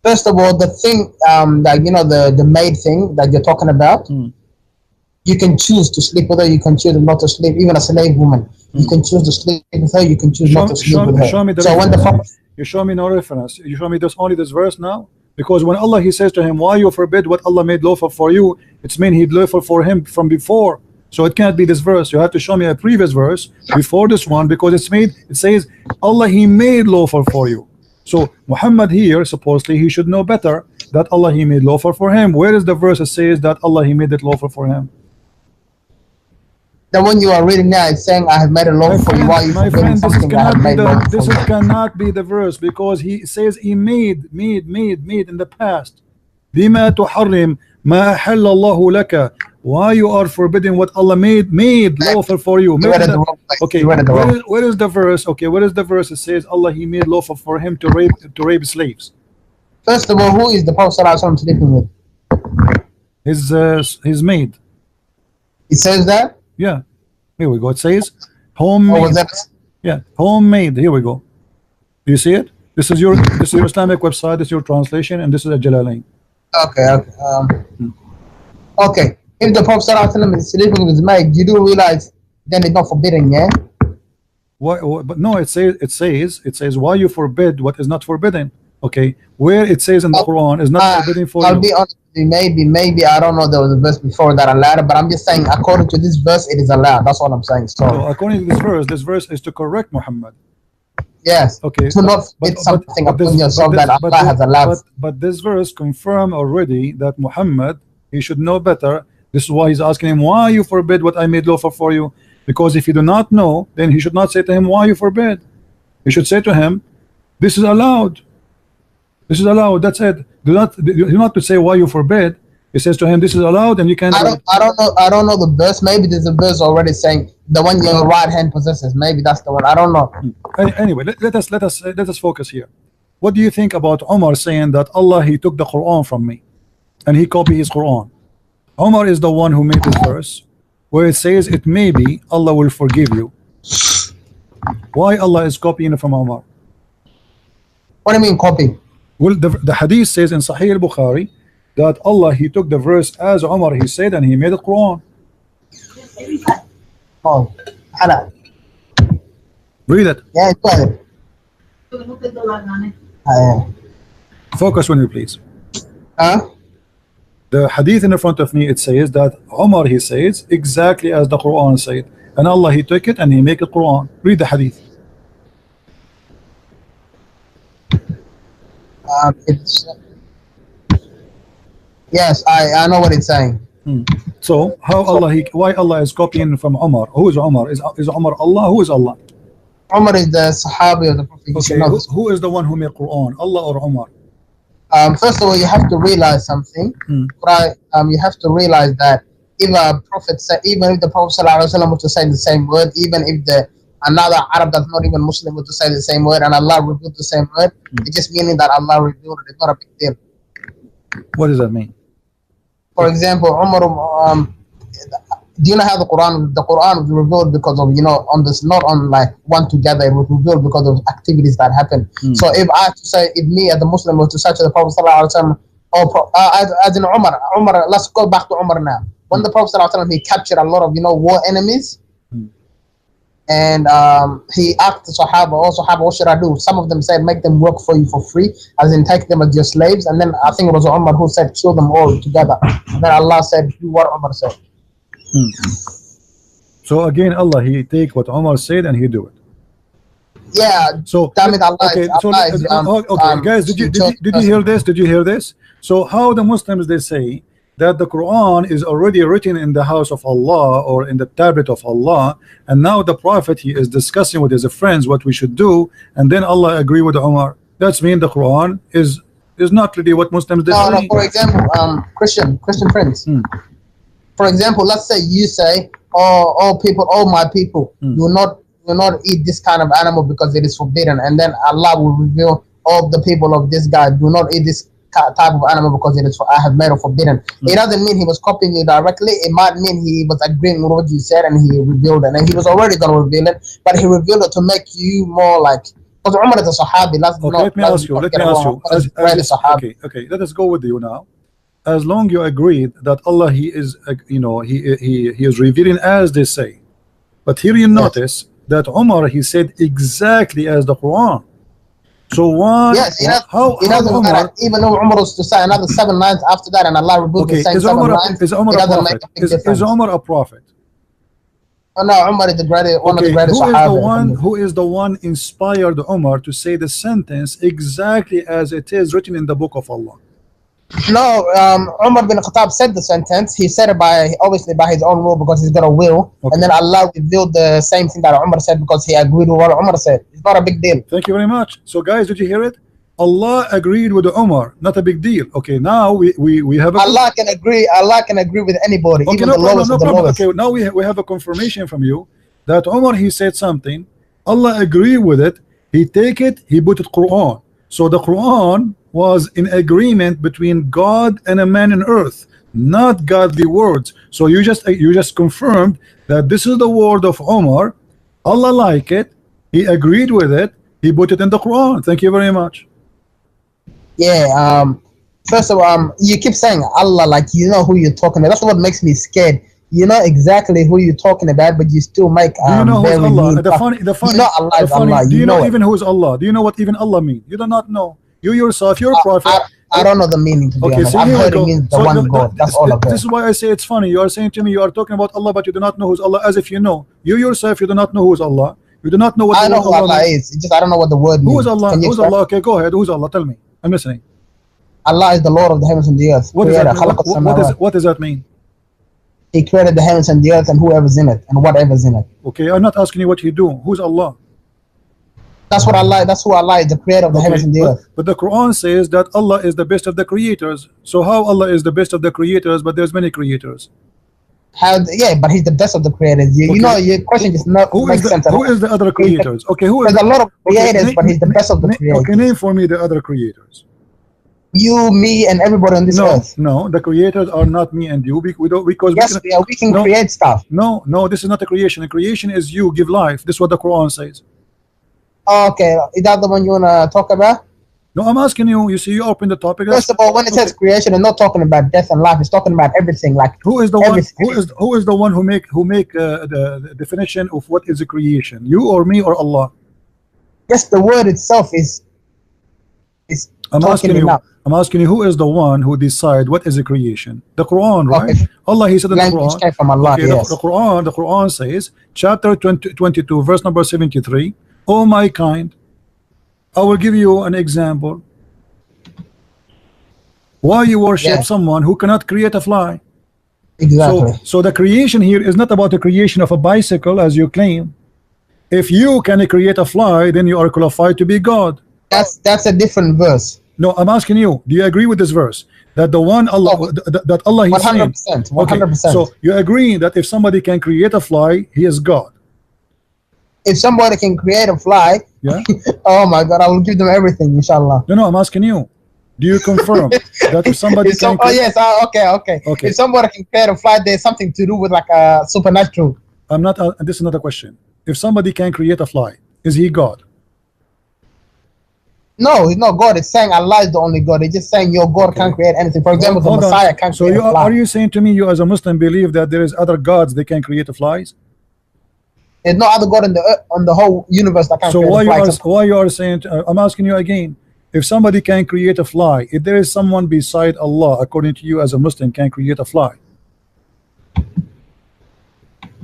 First of all, the thing that you know the maid thing that you're talking about, you can choose to sleep with her. You can choose not to sleep. Even a slave woman, you can choose to sleep with her. You can choose not to sleep with her. Show me the so when the you show me no reference. You show me only this verse now. Because when Allah he says to him, why you forbid what Allah made lawful for you, it's mean he lawful for him from before. So it can't be this verse. You have to show me a previous verse before this one, because it says Allah he made lawful for you. So Muhammad here supposedly he should know better that Allah he made lawful for him. Where is the verse that says that Allah he made it lawful for him? The one you are reading now is saying I have made a lawful for you. Why you forbidding something I have made lawful for you? This cannot be the verse, because he says he made in the past. Lima tuharrim ma ahalla Allahu laka. Why you are forbidding what Allah made lawful for you? Okay, where is the verse? Okay, where is the verse that says Allah he made lawful for him to rape slaves? First of all, who is the Prophet ﷺ sleeping with? His maid. It says that? Yeah, here we go. It says homemade. Yeah, homemade. Here we go. Do you see it? This is your Islamic website. This is your translation, and this is a Jalalain. Okay. Okay. If the Prophet ﷺ is sleeping with his maid, you do realize then it's not forbidden, yeah? Why? But no, it says why you forbid what is not forbidden. Okay, where it says in the Quran is not forbidden for I'll you. be honest with you, maybe I don't know there was a verse before that allowed, but I'm just saying according to this verse it is allowed. That's what I'm saying. So according to this verse is to correct Muhammad. Yes. Okay. To not forbid something upon yourself that Allah has allowed. But this verse confirm already that Muhammad he should know better. This is why he's asking him, why you forbid what I made lawful for you? Because if you do not know, then he should not say to him, why you forbid? He should say to him, this is allowed. This is allowed. That's it. Do not to say why you forbid. He says to him, this is allowed, and you can't. I don't know the verse. Maybe there's a verse already saying the one your right hand possesses. Maybe that's the one. I don't know. Anyway, let us focus here. What do you think about Umar saying that Allah he took the Quran from me, and he copied his Quran? Umar is the one who made this verse where it says it may be Allah will forgive you. Why Allah is copying it from Umar? What do you mean copy? Well, the hadith says in Sahih al-Bukhari that Allah he took the verse as Umar he said and he made it Quran. Oh, Hana. Read it. Yeah, go ahead. Focus on you, please. The hadith in front of me, it says that Umar he says exactly as the Quran said, and Allah he took it and he make it Quran. Read the hadith. Yes, I know what it's saying. So how why Allah is copying from Umar? Who is Umar? Is Umar Allah? Who is Allah? Umar is the Sahabi of the Prophet. Okay, who is the one who made Quran? Allah or Umar? First of all, you have to realize something. Right? You have to realize that even if the Prophet ﷺ were to say the same word, even if another Arab that's not even Muslim were to say the same word, and Allah revealed the same word, it's just meaning that Allah revealed it. It's not a big deal. What does that mean? For example, Umar, do you know how the Quran was revealed because of, on this, not on like one together, it was revealed because of activities that happen. So if I have to say, if me as a Muslim was to say to the Prophet ﷺ, as in Umar, let's go back to Umar now. when the Prophet ﷺ, he captured a lot of war enemies, and he asked the Sahaba, what should I do? Some of them said, make them work for you for free, as in take them as your slaves. And then I think it was Umar who said, kill them all together. And then Allah said, do what Umar said. So again, Allah, he take what Umar said and he do it. Yeah. So damn it, Allah. Okay. Guys, did you hear this? Did you hear this? So how the Muslims, they say that the Quran is already written in the house of Allah or in the tablet of Allah, and now the Prophet, he is discussing with his friends what we should do, and then Allah agree with Umar. That's mean the Quran is not really what Muslims say. No, for example, Christian friends. For example, let's say you say, all my people, do not eat this kind of animal because it is forbidden, and then Allah will reveal all the people of this guy do not eat this type of animal because it is I have made it forbidden. It doesn't mean he was copying you directly. It might mean he was agreeing with what you said and he revealed it, and he was already going to reveal it, but he revealed it to make you more like, because Umar is a Sahabi. Let me ask you. Okay, let us go with you now. As long you agreed that Allah, he is he is revealing as they say, but here you notice that Umar, he said exactly as the Quran. So why? Yes, it doesn't matter. Even though Umar was to say another 7 lines after that, and Allah revealed the same 7 lines, is Umar a prophet? Is Umar a prophet? Oh, no, Umar is the greatest, one of the greatest Sahaba. Who is the one inspired Umar to say the sentence exactly as it is written in the book of Allah? No, Umar bin Khattab said the sentence. He said it obviously by his own will, because he's got a will. And then Allah revealed the same thing that Umar said because he agreed with what Umar said. It's not a big deal. Thank you very much. So guys, did you hear it? Allah agreed with Umar, not a big deal. Okay, now we have Allah can agree with anybody, even the lowest of the lowest. Okay, now we have a confirmation from you that Umar, he said something, Allah agreed with it, he take it, he put it Quran. So the Quran was in agreement between God and a man on earth, not godly words. So you just confirmed that this is the word of Umar. Allah liked it, he agreed with it, he put it in the Quran. Thank you very much. Yeah, first of all, you keep saying Allah like you know who you're talking about. That's what makes me scared. You know exactly who you're talking about, but you still make do you know who's Allah? The funny, you know Allah is Allah. Do you know even who's Allah? Do you know what even Allah means? You do not know. You yourself, you're a prophet. I don't know the meaning, to be honest. I've heard it means the one God. That's all I've heard. This is why I say it's funny. You are saying to me you are talking about Allah, but you do not know who's Allah, as if you know. You yourself, you do not know who's Allah. You do not know what I know who Allah is. It's just I don't know what the word means. Who is Allah? Who's Allah? Okay, go ahead. Who's Allah? Tell me. I'm listening. Allah is the Lord of the heavens and the earth. What does that mean? He created the heavens and the earth and whoever's in it and whatever's in it. Okay, I'm not asking you what you do. Who's Allah? That's what Allah. That's who Allah is, the creator of the heavens and the earth. But the Quran says that Allah is the best of the creators. So how Allah is the best of the creators, but there's many creators? Yeah, but he's the best of the creators. You know, your question just not makes sense. Who is the other creators? Okay, there's a lot of creators, but he's the best of the creators. Okay, name for me the other creators. You, me, and everybody on this earth. No, the creators are not me and you. Because yes, we can create stuff. No, this is not a creation. A creation is you give life. This is what the Quran says. Okay, is that the one you wanna talk about? No, I'm asking you. You see, you open the topic. First of all, when it says creation, it's not talking about death and life. It's talking about everything. Like who is the one who make the definition of what is a creation? You or me or Allah? Yes, the word itself is. I'm asking you, who is the one who decide what is a creation? The Quran, right? Okay. Allah, he said in the Quran. Came from Allah, okay, yes. the Quran says, chapter 22, verse number 73. O my kind, I will give you an example. Why you worship someone who cannot create a fly? Exactly. So the creation here is not about the creation of a bicycle, as you claim. If you can create a fly, then you are qualified to be God. That's a different verse. No, I'm asking you, do you agree with this verse? That the one Allah, that Allah is 100%, 100%. Okay, so you agree that if somebody can create a fly, he is God. If somebody can create a fly, oh my God, I will give them everything, inshallah. No, I'm asking you. Do you confirm that if somebody can? Oh yes, okay. If somebody can create a fly, there's something to do with like a supernatural. I'm not. This is not a question. If somebody can create a fly, is he God? No, he's not God. It's saying Allah is the only God. It's just saying your God can't create anything. For example, the Messiah can't create a fly. Are you saying to me, you as a Muslim believe that there is other gods they can create flies? There's no other God on the whole universe that can create a fly. So why you are saying? I'm asking you again. If somebody can create a fly, if there is someone beside Allah, according to you as a Muslim, can create a fly?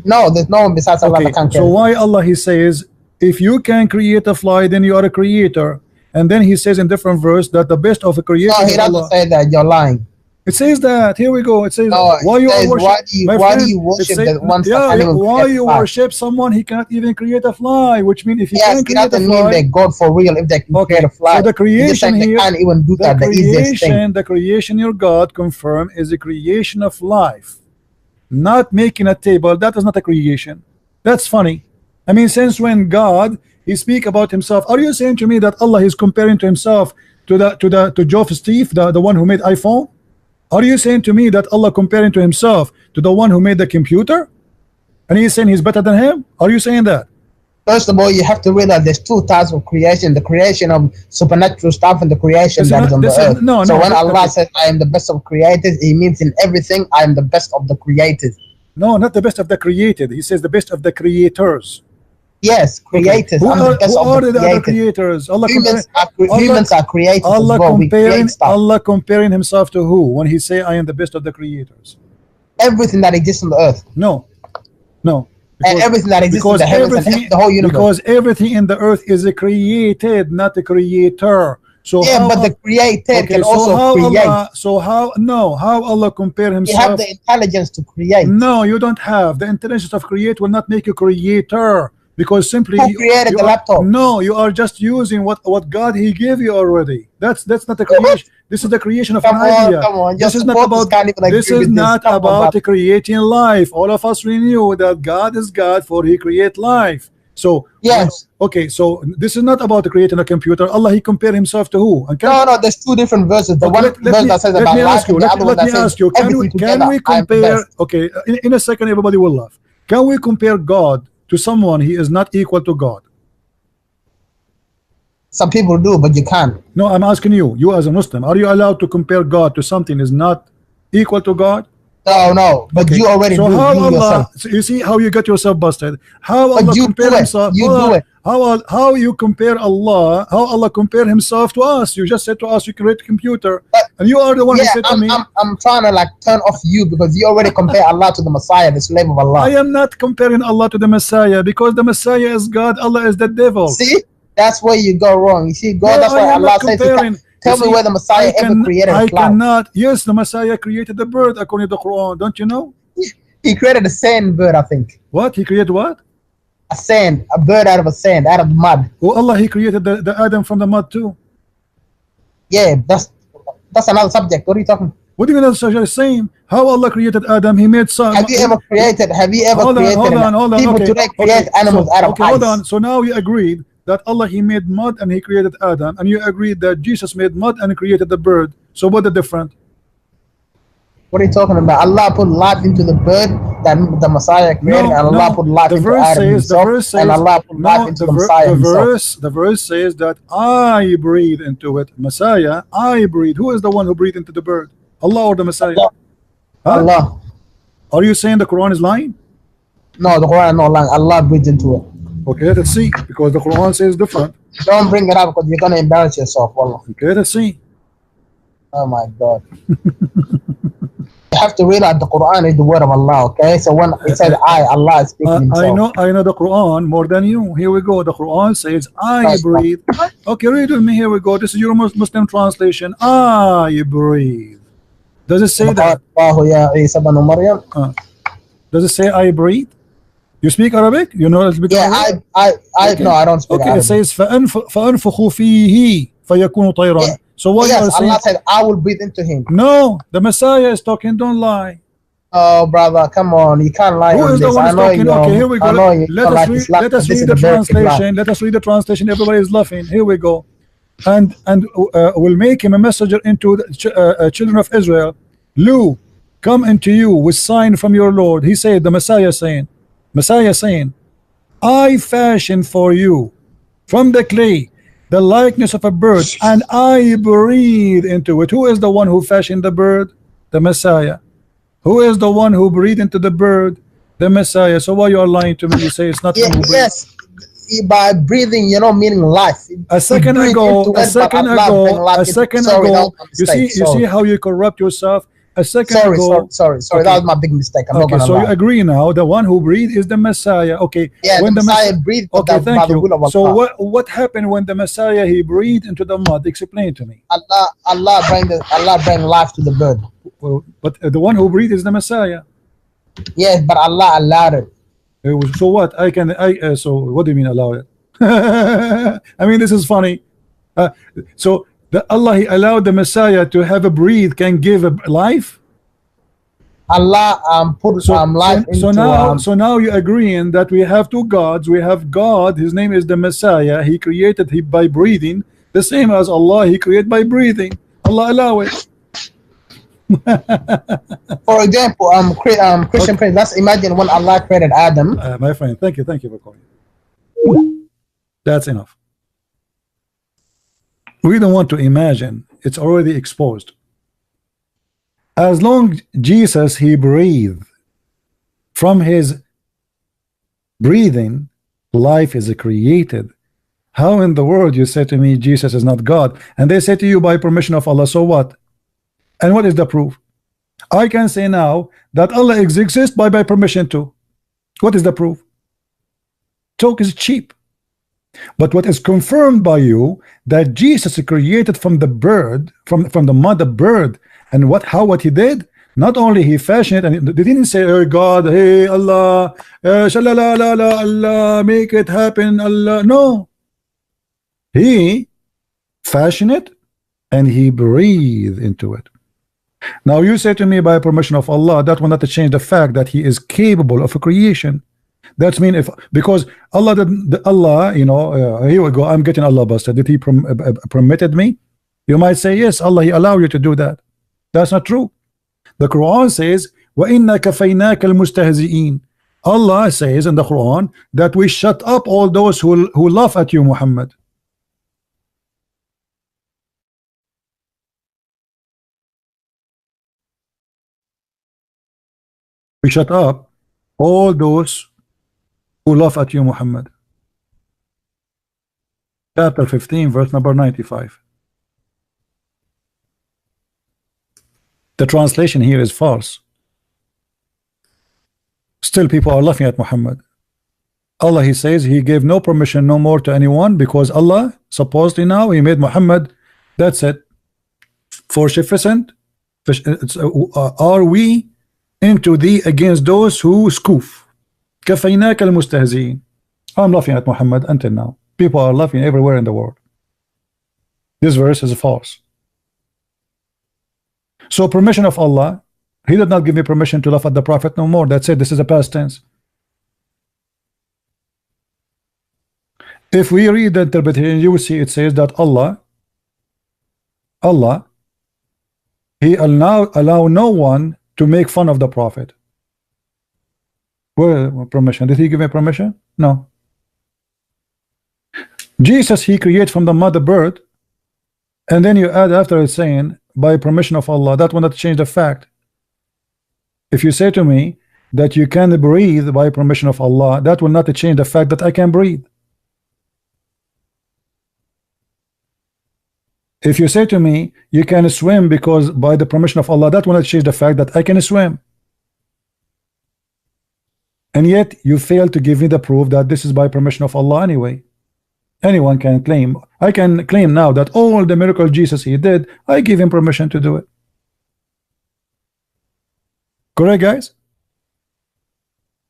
No, there's no one besides Allah that can create. So why Allah he says, if you can create a fly, then you are a creator, and then he says in different verse that the best of a creator. No, he doesn't say that. You're lying. It says that. Here we go. It says no, why you worship. Why do you worship the one? Why you worship someone he cannot even create a fly? Which means if he can create a fly, mean they're God for real. If they can create a fly, so the creation here, they can't even do that. The easiest thing. The creation your God confirm is the creation of life, not making a table. That is not a creation. That's funny. I mean, since when God he speak about himself, are you saying to me that Allah is comparing to himself to Geoff Steve, the one who made iPhone? Are you saying to me that Allah comparing to himself to the one who made the computer, and he's saying he's better than him? Are you saying that? First of all, you have to realize there's two types of creation: the creation of supernatural stuff and the creation that is on the earth. So when Allah says, "I am the best of creators," He means in everything, "I am the best of the creators." No, not the best of the created. He says the best of the creators. Yes, creators. Who are the other creators? Humans are creators Allah comparing himself to who when he say I am the best of the creators? Everything that exists on the earth. No. And everything that exists in the heavens and the whole universe. Because everything in the earth is created, not a creator. So yeah, but the created can also create. How Allah compare himself? You have the intelligence to create. No, you don't have. The intelligence of create will not make you creator. Because simply who created the laptop? No, you are just using what God he gave you already. That's not the creation. This is the creation of an idea. Come on. This is not about creating life. All of us we knew that God is God, for he create life. So yes. Okay, so this is not about creating a computer. Allah he compared himself to who? No, there's two different verses. The one verse that says about life, and the other one that says everything together. Can we compare? Okay, in a second everybody will laugh. Can we compare God to someone he is not equal to God? Some people do, but you can't. No, I'm asking you as a Muslim, are you allowed to compare God to something is not equal to God? No, but you already do yourself. So you see how you get yourself busted. How Allah compare himself? How you compare Allah? How Allah compare himself to us? You just said to us you create a computer, and you are the one who said to me. I'm trying to like turn off you because you already compare Allah to the Messiah, the slave of Allah. I am not comparing Allah to the Messiah because the Messiah is God, Allah is the devil. See, that's where you go wrong. You see, God, that's why Allah says. Tell me where the Messiah ever created a fly. I cannot. Yes, the Messiah created the bird according to the Quran. Don't you know? He created a sand bird, I think. What? He created what? A bird out of sand, out of mud. Oh, Allah, he created the Adam from the mud too. Yeah, that's another subject. What are you talking? What do you mean that's the same? How Allah created Adam? He made some. Have you ever created? Hold on. People today create animals out of ice. Hold on. So now we agreed that Allah he made mud and he created Adam, and you agreed that Jesus made mud and created the bird. So what the difference? What are you talking about? Allah put life into the bird that the Messiah created, and Allah put life into Adam himself, and Allah put life into the Messiah himself. The verse says that I breathe into it. Messiah, I breathe. Who is the one who breathed into the bird? Allah or the Messiah? Allah. Are you saying the Quran is lying? No, the Quran is not lying. Allah breathed into it. Okay, let's see, because the Quran says different. Don't bring it up because you're gonna embarrass yourself, wallah. Okay, let's see. Oh my God. You have to realize the Quran is the word of Allah, okay? So when it says Allah is speaking himself. I know the Quran more than you. Here we go. The Quran says I breathe. Okay, read with me. Here we go. This is your Muslim translation. I breathe. Does it say that? Does it say I breathe? You speak Arabic? You know Arabic? Yeah, okay. No, I don't speak Arabic. It says فَأَنفُخُ فِيهِ فَيَكُونُ طَيْرًا. So what yes, Allah said, I will breathe into him. No, the Messiah is talking. Don't lie. Oh, brother, come on. You can't lie. Who is the one talking? Okay, here we go. Let us read the translation. Let us read the translation. Everybody is laughing. Here we go. And will make him a messenger into the children of Israel. Lu, come into you with sign from your Lord. He said, the Messiah saying, I fashion for you from the clay the likeness of a bird, and I breathe into it. Who is the one who fashioned the bird? The Messiah. Who is the one who breathed into the bird? The Messiah. So why you are lying to me? You say it's not him who breathed. Yes, by breathing, meaning life. A second ago, you see how you corrupt yourself. A second ago, sorry, okay. That was my big mistake. I'm not gonna so lie. you agree now? The one who breathed is the Messiah. Okay. Yeah, when the Messiah breathed. Okay, thank you. So what happened when the Messiah he breathed into the mud? Explain to me. Allah bring life to the bird. Well, but the one who breathed is the Messiah. Yes, but Allah allowed it. So what? So what do you mean allow it? I mean, this is funny. So Allah he allowed the Messiah to have a breathe, can give a life. Allah put life into. So now you're agreeing that we have two gods. We have God, his name is the Messiah. He created by breathing, the same as Allah. He created by breathing. Allah allow it. For example, Christian Prince. Let's imagine when Allah created Adam. My friend, thank you for calling. That's enough. We don't want to imagine. It's already exposed. As long Jesus he breathed, from his breathing, life is created. How in the world you say to me Jesus is not God? And they say to you by permission of Allah. So what? And what is the proof? I can say now that Allah exists by permission too. What is the proof? Talk is cheap. But what is confirmed by you that Jesus created from the bird, from the mother bird, and what he did? Not only he fashioned it, and they didn't say, "Oh God, hey Allah, shalalala, Allah, make it happen, Allah." No, he fashioned it and he breathed into it. Now you say to me by permission of Allah, that will not change the fact that he is capable of a creation. That's mean because Allah did Allah, here we go. I'm getting Allah busted. Did he permitted me? You might say yes, Allah he allowed you to do that. That's not true. The Quran says, وَإِنَّا كَفَيْنَاكَ الْمُسْتَهْزِئِينَ. Allah says in the Quran that we shut up all those who laugh at you, Muhammad. We shut up all those who laugh at you, Muhammad. Chapter 15, verse number 95. The translation here is false. Still people are laughing at Muhammad. Allah he says he gave no permission no more to anyone, because Allah supposedly now he made Muhammad, that's it, for sufficient. Are we into thee against those who scoof? كفيناك المستهزئين. I'm laughing at Muhammad until now. People are laughing everywhere in the world. This verse is false. So permission of Allah, he did not give me permission to laugh at the Prophet no more. That's it. This is a past tense. If we read the interpretation, you will see it says that Allah he allow no one to make fun of the Prophet. Well, permission. Did he give me permission? No. Jesus he created from the mother bird, and then you add after it saying by permission of Allah. That will not change the fact. If you say to me that you can breathe by permission of Allah, that will not change the fact that I can breathe. If you say to me you can swim because by the permission of Allah, that will not change the fact that I can swim. And yet you fail to give me the proof that this is by permission of Allah anyway. Anyone can claim. I can claim now that all the miracles Jesus he did, I give him permission to do it. Correct, guys?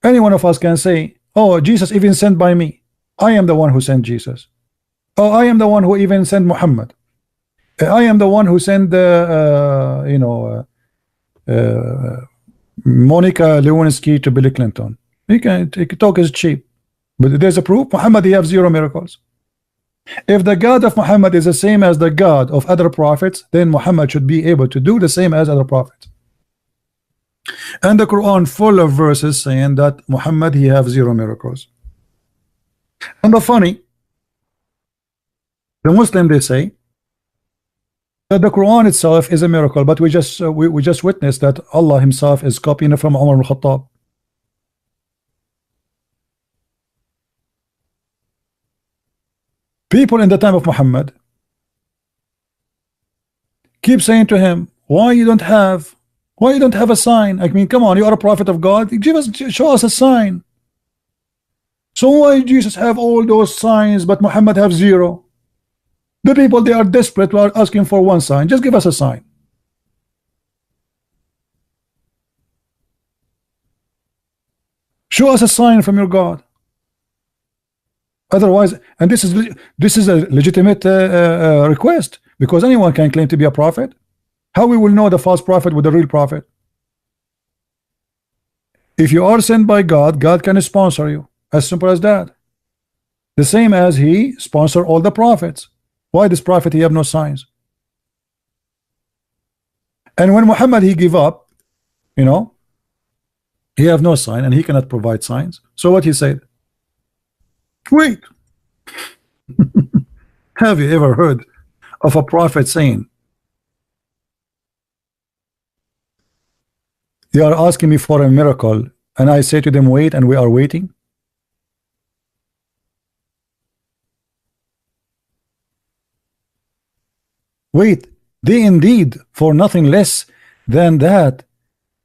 Any one of us can say, oh, Jesus even sent by me. I am the one who sent Jesus. Oh, I am the one who even sent Muhammad. I am the one who sent Monica Lewinsky to Bill Clinton. He can talk is cheap, but there's a proof. Muhammad he have 0 miracles. If the God of Muhammad is the same as the God of other prophets, then Muhammad should be able to do the same as other prophets. And the Quran full of verses saying that Muhammad he have 0 miracles. And the funny, The Muslim, they say that the Quran itself is a miracle, but we just witnessed that Allah himself is copying it from Umar al-Khattab. People in the time of Muhammad keep saying to him, why you don't have a sign? I mean, come on, you are a prophet of God, show us a sign. So why Jesus have all those signs but Muhammad have zero? The people, they are desperate, are asking for one sign. Just give us a sign. Show us a sign from your God. Otherwise, and this is a legitimate request, because anyone can claim to be a prophet. How we will know the false prophet with the real prophet? If you are sent by God, God can sponsor you. As simple as that. The same as he sponsored all the prophets. Why this prophet he have no signs? And when Muhammad he give up, you know, he have no sign and he cannot provide signs. So what he said? Wait. Have you ever heard of a prophet saying, they are asking me for a miracle, and I say to them, wait, and we are waiting? Wait, they indeed for nothing less than that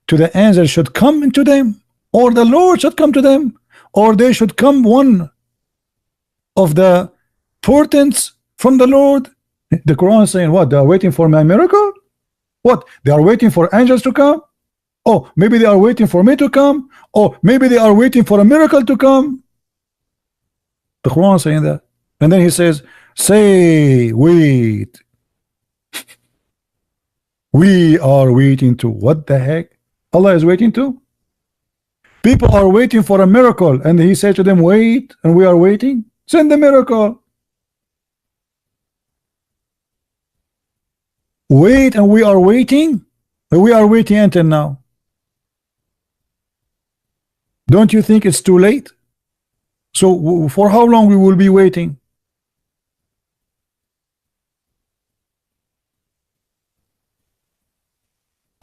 to the angel should come into them, or the Lord should come to them, or they should come one of the portents from the Lord. The Quran is saying what? They are waiting for my miracle? What? They are waiting for angels to come? Oh, maybe they are waiting for me to come? Oh, maybe they are waiting for a miracle to come? The Quran is saying that. And then he says, say, wait. We are waiting to what the heck? Allah is waiting to? People are waiting for a miracle, and he said to them, wait, and we are waiting. Send the miracle. Wait, and we are waiting. We are waiting until now. Don't you think it's too late? So for how long we will be waiting?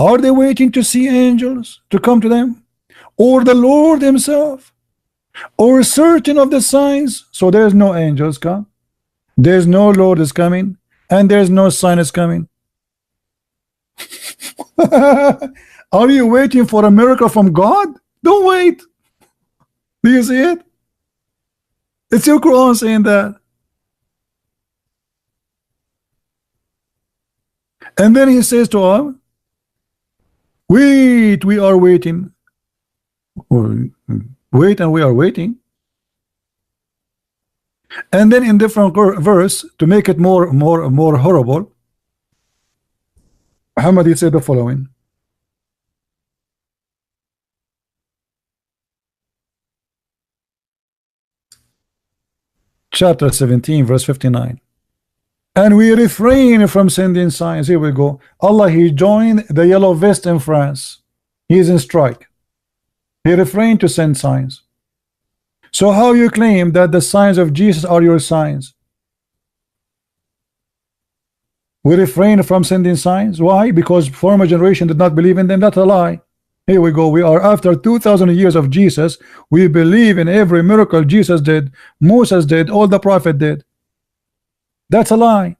Are they waiting to see angels to come to them, or the Lord himself, or certain of the signs? So there's no angels come, there's no Lord is coming, and there's no sign is coming. Are you waiting for a miracle from God? Don't wait. Do you see it? It's your Quran saying that. And then he says to us, wait, we are waiting. Wait, and we are waiting. And then in different verse, to make it more horrible, Muhammad he said the following. Chapter 17, verse 59. And we refrain from sending signs. Here we go. Allah, he joined the yellow vest in France. He is in strike. He refrained to send signs. So how you claim that the signs of Jesus are your signs? We refrain from sending signs. Why? Because former generation did not believe in them. That's a lie. Here we go. We are after 2,000 years of Jesus. We believe in every miracle Jesus did, Moses did, all the prophet did. That's a lie.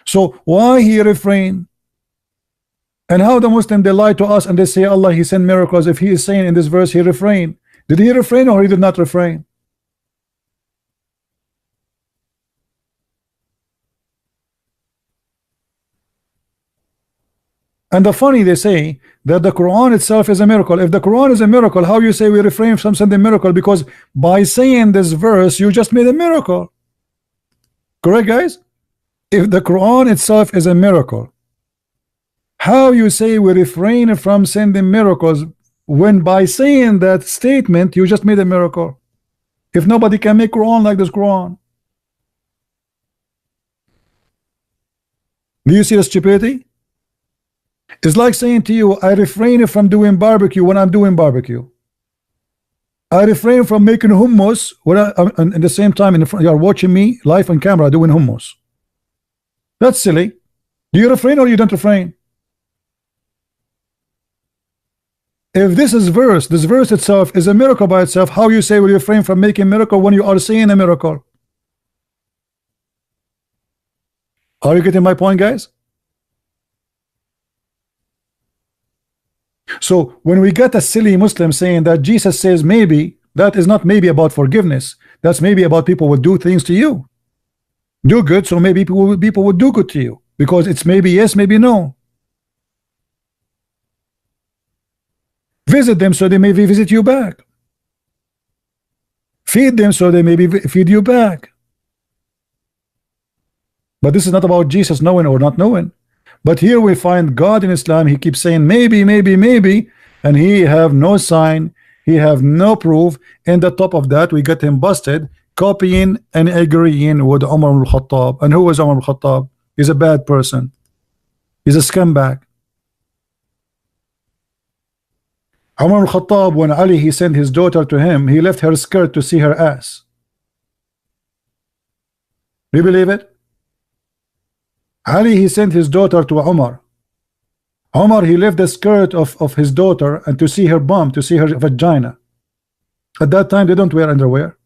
So why he refrain? And how the Muslim they lie to us and they say Allah he sent miracles, if he is saying in this verse he refrain? Did he refrain or he did not refrain? And the funny, they say that the Quran itself is a miracle. If the Quran is a miracle, how you say we refrain from sending miracle? Because by saying this verse you just made a miracle. Correct, guys? If the Quran itself is a miracle, how you say we refrain from sending miracles when by saying that statement you just made a miracle? If nobody can make Quran like this Quran. Do you see the stupidity? It's like saying to you, I refrain from doing barbecue when I'm doing barbecue. I refrain from making hummus when in the same time you are watching me live on camera doing hummus. That's silly. Do you refrain or you don't refrain? If this verse itself is a miracle by itself, how you say will you refrain from making miracle when you are seeing a miracle? Are you getting my point, guys? So when we get a silly Muslim saying that Jesus says maybe, that is not maybe about forgiveness. That's maybe about people would do things to you. Do good, so maybe people would do good to you. Because it's maybe yes, maybe no. Visit them so they may visit you back. Feed them so they may feed you back. But this is not about Jesus knowing or not knowing. But here we find God in Islam. He keeps saying maybe, maybe, maybe, and he have no sign. He have no proof. And the top of that, we get him busted, copying and agreeing with Umar al-Khattab. And who is Umar al-Khattab? He's a bad person. He's a scumbag. Umar al-Khattab, when Ali he sent his daughter to him, he left her skirt to see her ass. Do you believe it? Ali he sent his daughter to Umar. Umar he left the skirt of his daughter and to see her bum, to see her vagina. At that time they don't wear underwear.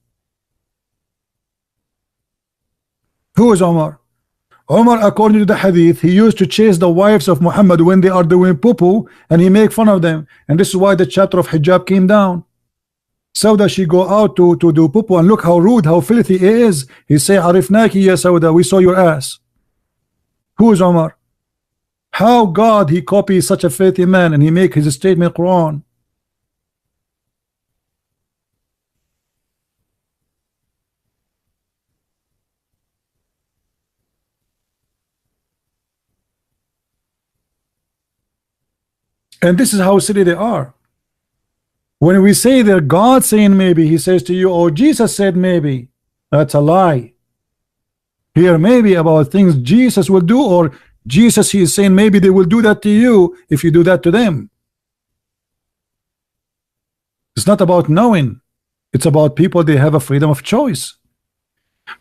Who is Umar? Umar, according to the hadith, he used to chase the wives of Muhammad when they are doing poo-poo, and he make fun of them. And this is why the chapter of hijab came down. Sauda, she go out to do poo-poo, and look how rude, how filthy it is. He say, Arifnaki ya Sauda, we saw your ass. Who is Umar? How God he copies such a filthy man and he make his statement Quran? And this is how silly they are. When we say that God saying maybe, he says to you, oh, Jesus said maybe. That's a lie. Here maybe about things Jesus will do, or Jesus he is saying maybe they will do that to you if you do that to them. It's not about knowing. It's about people, they have a freedom of choice.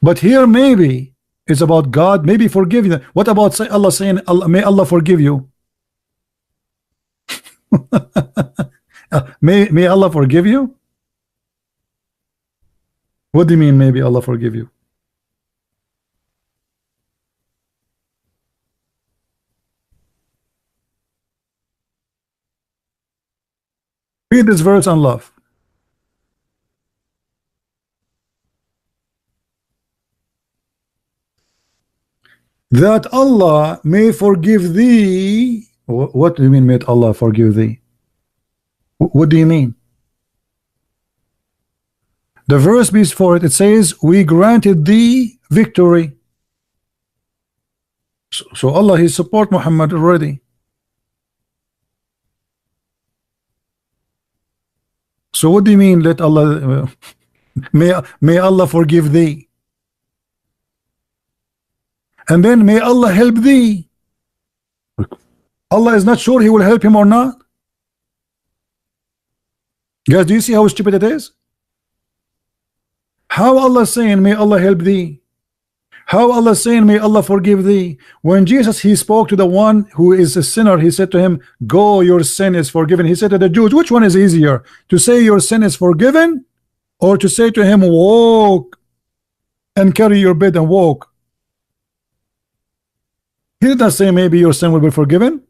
But here maybe it's about God maybe forgiving them. What about Allah saying, may Allah forgive you? May Allah forgive you? What do you mean maybe Allah forgive you? Read this verse on love. That Allah may forgive thee. What do you mean, may Allah forgive thee? What do you mean? The verse before it, it says, we granted thee victory. So Allah, he support Muhammad already. So what do you mean, let Allah, may Allah forgive thee? And then may Allah help thee. Allah is not sure he will help him or not. Guys, do you see how stupid it is? How Allah saying may Allah help thee? How Allah saying may Allah forgive thee? When Jesus he spoke to the one who is a sinner, he said to him, go, your sin is forgiven. He said to the Jews, which one is easier, to say your sin is forgiven, or to say to him, walk and carry your bed and walk? He did not say maybe your sin will be forgiven.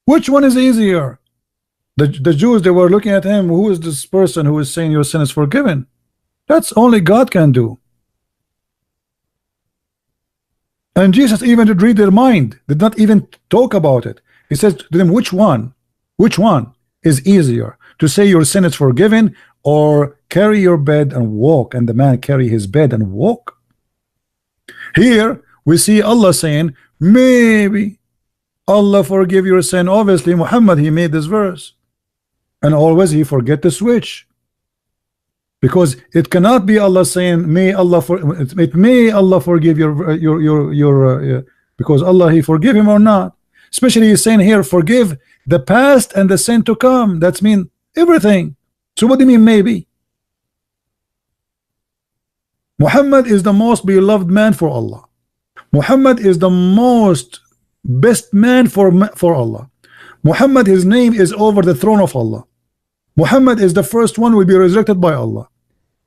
Which one is easier? The Jews, they were looking at him, who is this person who is saying your sin is forgiven? That's only God can do. And Jesus even did read their mind, did not even talk about it. He says to them, which one is easier, to say your sin is forgiven, or carry your bed and walk? And the man carry his bed and walk. Here we see Allah saying, maybe Allah forgive your sin. Obviously Muhammad, he made this verse, and always he forget to switch, because it cannot be Allah saying may Allah forgive your because Allah he forgive him or not. Especially he's saying here, forgive the past and the sin to come. That's mean everything. So what do you mean maybe? Muhammad is the most beloved man for Allah. Muhammad is the most best man for Allah. Muhammad, his name is over the throne of Allah. Muhammad is the first one will be resurrected by Allah.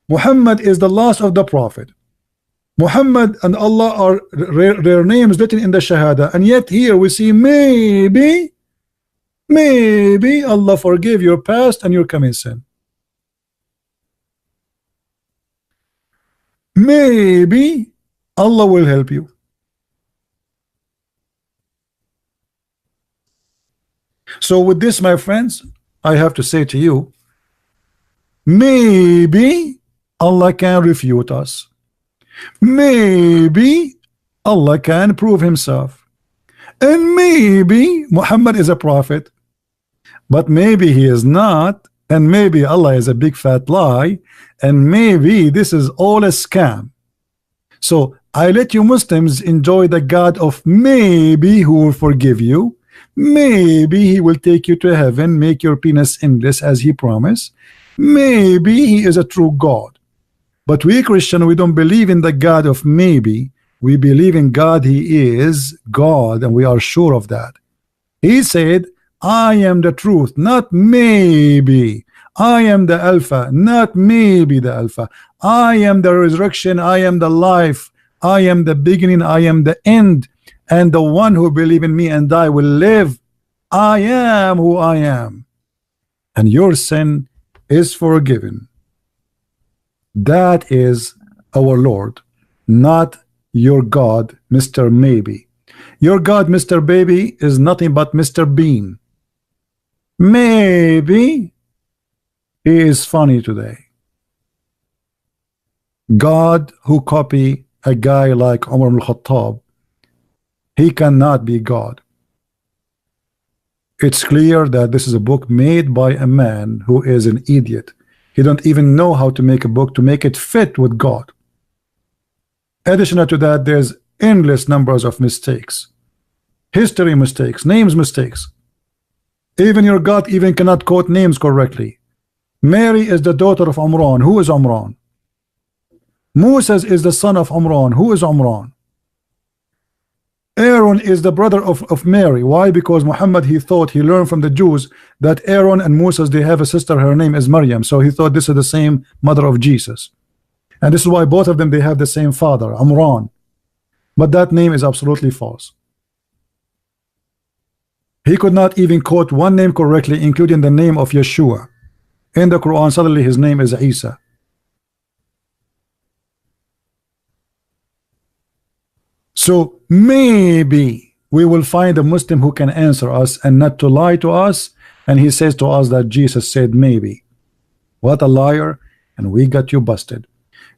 Muhammad is the last of the prophet. Muhammad and Allah are their names written in the Shahada, and yet here we see maybe Allah forgive your past and your coming sin. Maybe Allah will help you. So with this, my friends, I have to say to you, maybe Allah can refute us. Maybe Allah can prove himself. And maybe Muhammad is a prophet. But maybe he is not. And maybe Allah is a big fat lie. And maybe this is all a scam. So I let you Muslims enjoy the God of maybe, who will forgive you. Maybe he will take you to heaven, make your penis endless as he promised. Maybe he is a true God. But we Christian, we don't believe in the God of maybe. We believe in God. He is God, and we are sure of that. He said, I am the truth, not maybe. I am the Alpha, not maybe the Alpha. I am the resurrection. I am the life. I am the beginning. I am the end. And the one who believe in me and die will live. I am who I am. And your sin is forgiven. That is our Lord, not your God, Mr. Maybe. Your God, Mr. Baby, is nothing but Mr. Bean. Maybe he is funny today. God who copy a guy like Umar al-Khattab, he cannot be God. It's clear that this is a book made by a man who is an idiot. He don't even know how to make a book to make it fit with God. Additional to that, there's endless numbers of mistakes. History mistakes, names mistakes. Even your God even cannot quote names correctly. Mary is the daughter of Umran. Who is Umran? Moses is the son of Umran. Who is Umran? Aaron is the brother of Mary. Why? Because Muhammad, he thought, he learned from the Jews that Aaron and Moses, they have a sister, her name is Maryam. So he thought this is the same mother of Jesus. And this is why both of them, they have the same father, Amran. But that name is absolutely false. He could not even quote one name correctly, including the name of Yeshua. In the Quran, suddenly his name is Isa. So maybe we will find a Muslim who can answer us and not to lie to us. And he says to us that Jesus said maybe. What a liar. And we got you busted.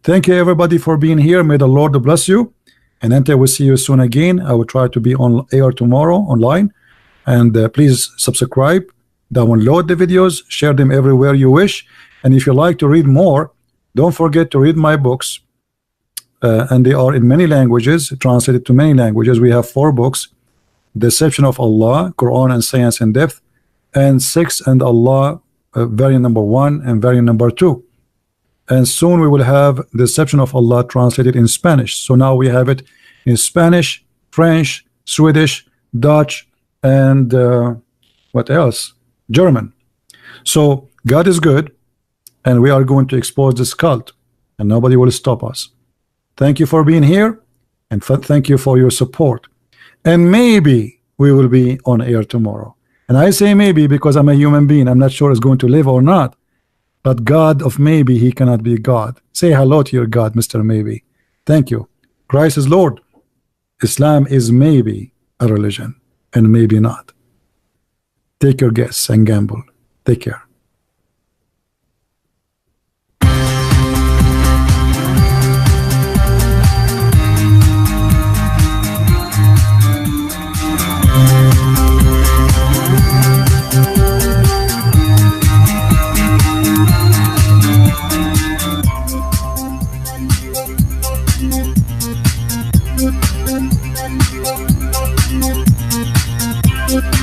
Thank you everybody for being here. May the Lord bless you. And until we see you soon again, I will try to be on air tomorrow online. And please subscribe, download the videos, share them everywhere you wish. And if you like to read more, don't forget to read my books. And they are in many languages, translated to many languages. We have 4 books: Deception of Allah, Quran and Science in Depth, and 6 and Allah, variant number 1 and variant number 2. And soon we will have Deception of Allah translated in Spanish. So now we have it in Spanish, French, Swedish, Dutch, and what else? German. So God is good, and we are going to expose this cult, and nobody will stop us. Thank you for being here, and thank you for your support. And maybe we will be on air tomorrow. And I say maybe because I'm a human being. I'm not sure it's going to live or not. But God of maybe, he cannot be God. Say hello to your God, Mr. Maybe. Thank you. Christ is Lord. Islam is maybe a religion, and maybe not. Take your guess and gamble. Take care. Thank you.